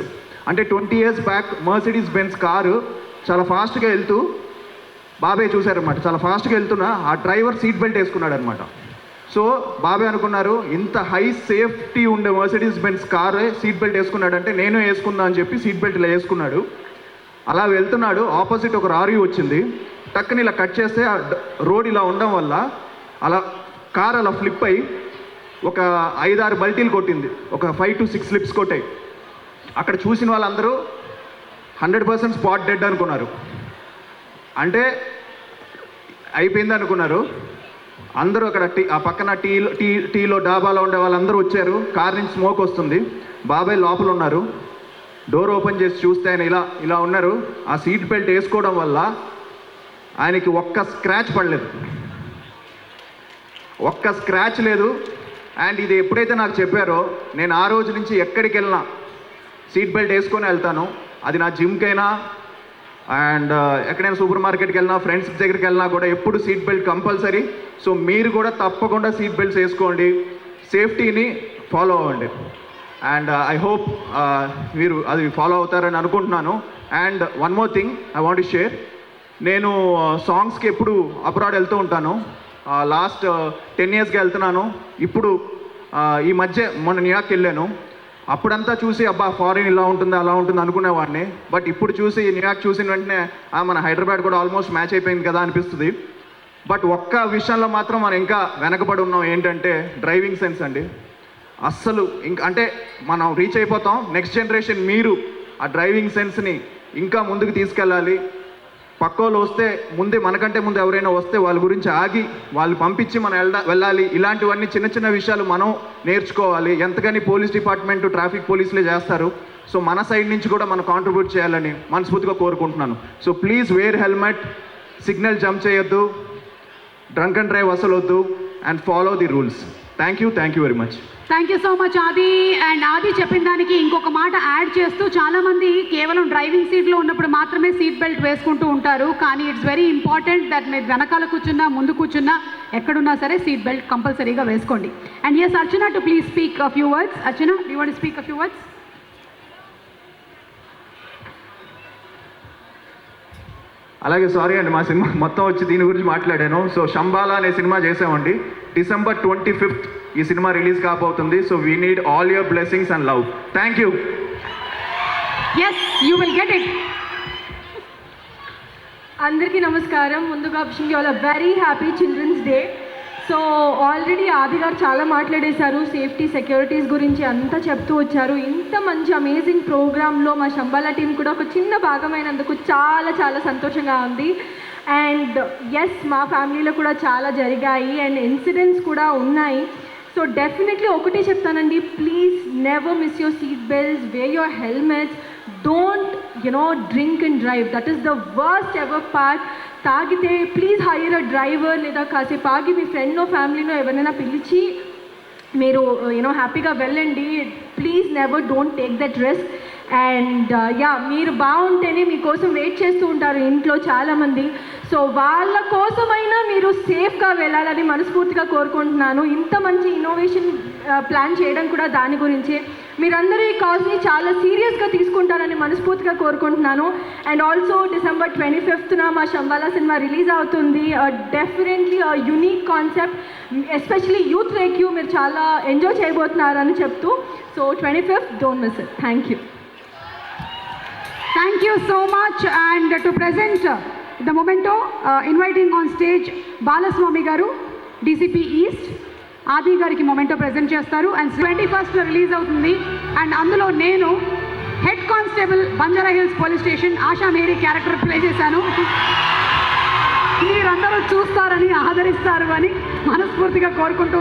అంటే 20 years back Mercedes Benz car చాలా ఫాస్ట్గా వెళ్తూ బాబాయ్ చూశారనమాట. చాలా ఫాస్ట్గా వెళ్తున్నా ఆ డ్రైవర్ సీట్ బెల్ట్ వేసుకున్నాడు అనమాట. సో బాబాయ్ అనుకున్నారు, ఇంత హై సేఫ్టీ ఉండే Mercedes Benz car seat belt వేసుకున్నాడంటే నేను వేసుకుందా అని చెప్పి సీట్ బెల్ట్ ఇలా వేసుకున్నాడు. అలా వెళ్తున్నాడు. ఆపోజిట్ ఒక లారీ వచ్చింది. టక్కుని ఇలా కట్ చేస్తే ఆ రోడ్ ఇలా ఉండడం వల్ల అలా కార్ అలా ఫ్లిప్ అయ్యి ఒక 5-6 బల్టీలు కొట్టింది. ఒక 5 to 6 స్లిప్స్ కొట్టాయి. అక్కడ చూసిన వాళ్ళందరూ 100% స్పాట్ డెడ్ అనుకున్నారు. అంటే అయిపోయింది అనుకున్నారు. అందరూ అక్కడ ఆ పక్కన టీలో డాబాలో ఉండే వాళ్ళందరూ వచ్చారు. కార్ నుంచి స్మోక్ వస్తుంది. బాబాయ్ లోపల ఉన్నారు. డోర్ ఓపెన్ చేసి చూస్తే ఆయన ఇలా ఉన్నారు. ఆ సీట్ బెల్ట్ వేసుకోవడం వల్ల ఆయనకి ఒక్క స్క్రాచ్ పడలేదు, ఒక్క స్క్రాచ్ లేదు. అండ్ ఇది ఎప్పుడైతే నాకు చెప్పారో, నేను ఆ రోజు నుంచి ఎక్కడికి వెళ్ళినా సీట్ బెల్ట్ వేసుకొని వెళ్తాను. అది నా జిమ్కైనా అండ్ ఎక్కడైనా సూపర్ మార్కెట్కి వెళ్ళినా, ఫ్రెండ్స్ దగ్గరికి వెళ్ళినా కూడా ఎప్పుడు సీట్ బెల్ట్ కంపల్సరీ. సో మీరు కూడా తప్పకుండా సీట్ బెల్ట్స్ వేసుకోండి, సేఫ్టీని ఫాలో అవ్వండి. అండ్ ఐ హోప్ మీరు అది ఫాలో అవుతారని అనుకుంటున్నాను. And one more thing I want to share. నేను సాంగ్స్కి ఎప్పుడు అబ్రాడ్ వెళ్తూ ఉంటాను. లాస్ట్ 10 yearsగా వెళ్తున్నాను. ఇప్పుడు ఈ మధ్య మొన్న న్యూయార్క్ వెళ్ళాను. అప్పుడంతా చూసి అబ్బా ఫారిన్ ఇలా ఉంటుంది అలా ఉంటుంది అనుకునేవాడిని. బట్ ఇప్పుడు చూసి న్యూయార్క్ చూసిన వెంటనే మన హైదరాబాద్ కూడా ఆల్మోస్ట్ మ్యాచ్ అయిపోయింది కదా అనిపిస్తుంది. బట్ ఒక్క విషయంలో మాత్రం మనం ఇంకా వెనకబడి ఉన్నాం. ఏంటంటే డ్రైవింగ్ సెన్స్ అండి. అస్సలు అంటే మనం రీచ్ అయిపోతాం. నెక్స్ట్ జనరేషన్ మీరు ఆ డ్రైవింగ్ సెన్స్ని ఇంకా ముందుకు తీసుకెళ్ళాలి. పక్కోళ్ళు వస్తే మనకంటే ముందు ఎవరైనా వస్తే వాళ్ళ గురించి ఆగి వాళ్ళు పంపించి మనం వెళ్ళాలి. ఇలాంటివన్నీ చిన్న విషయాలు మనం నేర్చుకోవాలి. ఎంతగాని పోలీస్ డిపార్ట్మెంట్, ట్రాఫిక్ పోలీసులే చేస్తారు. సో మన సైడ్ నుంచి కూడా మనం కాంట్రిబ్యూట్ చేయాలని మనస్ఫూర్తిగా కోరుకుంటున్నాను. So please wear helmet, signal jump చేయొద్దు, డ్రంక్ అండ్ డ్రైవ్ అసలు వద్దు, and follow the rules. Thank you very much. Thank you so much Aadi. And Aadi చెప్పిన దానికి ఇంకొక మాట యాడ్ చేస్తూ, చాలామంది కేవలం డ్రైవింగ్ సీట్లో ఉన్నప్పుడు మాత్రమే సీట్ బెల్ట్ వేసుకుంటూ ఉంటారు. కానీ ఇట్స్ వెరీ ఇంపార్టెంట్ దట్ మీరు వెనకాల కూర్చున్నా ముందు కూర్చున్నా ఎక్కడున్నా సరే సీట్ బెల్ట్ కంపల్సరీగా వేసుకోండి. And yes Archana to please speak a few words. Archana, do you want to speak a few words? అలాగే సారీ అండి, మా సినిమా మొత్తం వచ్చి దీని గురించి మాట్లాడాను. సో శంబాలా అనే సినిమా చేసామండి. December 25th ఈ సినిమా రిలీజ్ కాబోతుంది. So we need all your blessings and love. Thank you. Yes, you will get it. అందరికీ నమస్కారం. ముందుగా wishing you all a very happy children's day. So already Aadi గారు చాలా మాట్లాడేశారు, సేఫ్టీ సెక్యూరిటీస్ గురించి అంతా చెప్తూ వచ్చారు. ఇంత మంచి అమేజింగ్ ప్రోగ్రాంలో మా శంబాలా టీం కూడా ఒక చిన్న భాగమైనందుకు చాలా చాలా సంతోషంగా ఉంది. అండ్ ఎస్, మా ఫ్యామిలీలో కూడా చాలా జరిగాయి అండ్ ఇన్సిడెంట్స్ కూడా ఉన్నాయి. సో డెఫినెట్లీ ఒకటే చెప్తానండి, please never miss your seat belts, wear your helmets, don't drink and drive. That is the worst ever part. తాగితే ప్లీజ్ హైర్ అ డ్రైవర్, లేదా కాసేపు ఆగి మీ ఫ్రెండ్నో ఫ్యామిలీనో ఎవరైనా పిలిచి మీరు హ్యాపీగా వెళ్ళండి. Please never don't take that risk. And మీరు బాగుంటేనే మీకోసం వెయిట్ చేస్తూ ఉంటారు ఇంట్లో చాలామంది. సో వాళ్ళ కోసమైనా మీరు సేఫ్గా వెళ్ళాలని మనస్ఫూర్తిగా కోరుకుంటున్నాను. ఇంత మంచి ఇన్నోవేషన్ ప్లాన్ చేయడం కూడా దాని గురించే. మీరందరూ ఈ కాజ్ని చాలా సీరియస్గా తీసుకుంటారని మనస్ఫూర్తిగా కోరుకుంటున్నాను. అండ్ ఆల్సో December 25th మా శంబాలా సినిమా రిలీజ్ అవుతుంది. Definitely unique concept, especially youth like you మీరు చాలా ఎంజాయ్ చేయబోతున్నారని చెప్తూ, so 25th don't miss it. Thank you. Thank you so much. And to present the memento, inviting on stage Balaswamy Garu, DCP East. Aadi గారికి memento present చేస్తారు. And 21st release అవుతుంది. And అందులో నేను head constable Banjara Hills police station Asha Mary character play చేశాను. మీరందరూ చూస్తారని ఆదరిస్తారు అని మనస్ఫూర్తిగా కోరుకుంటూ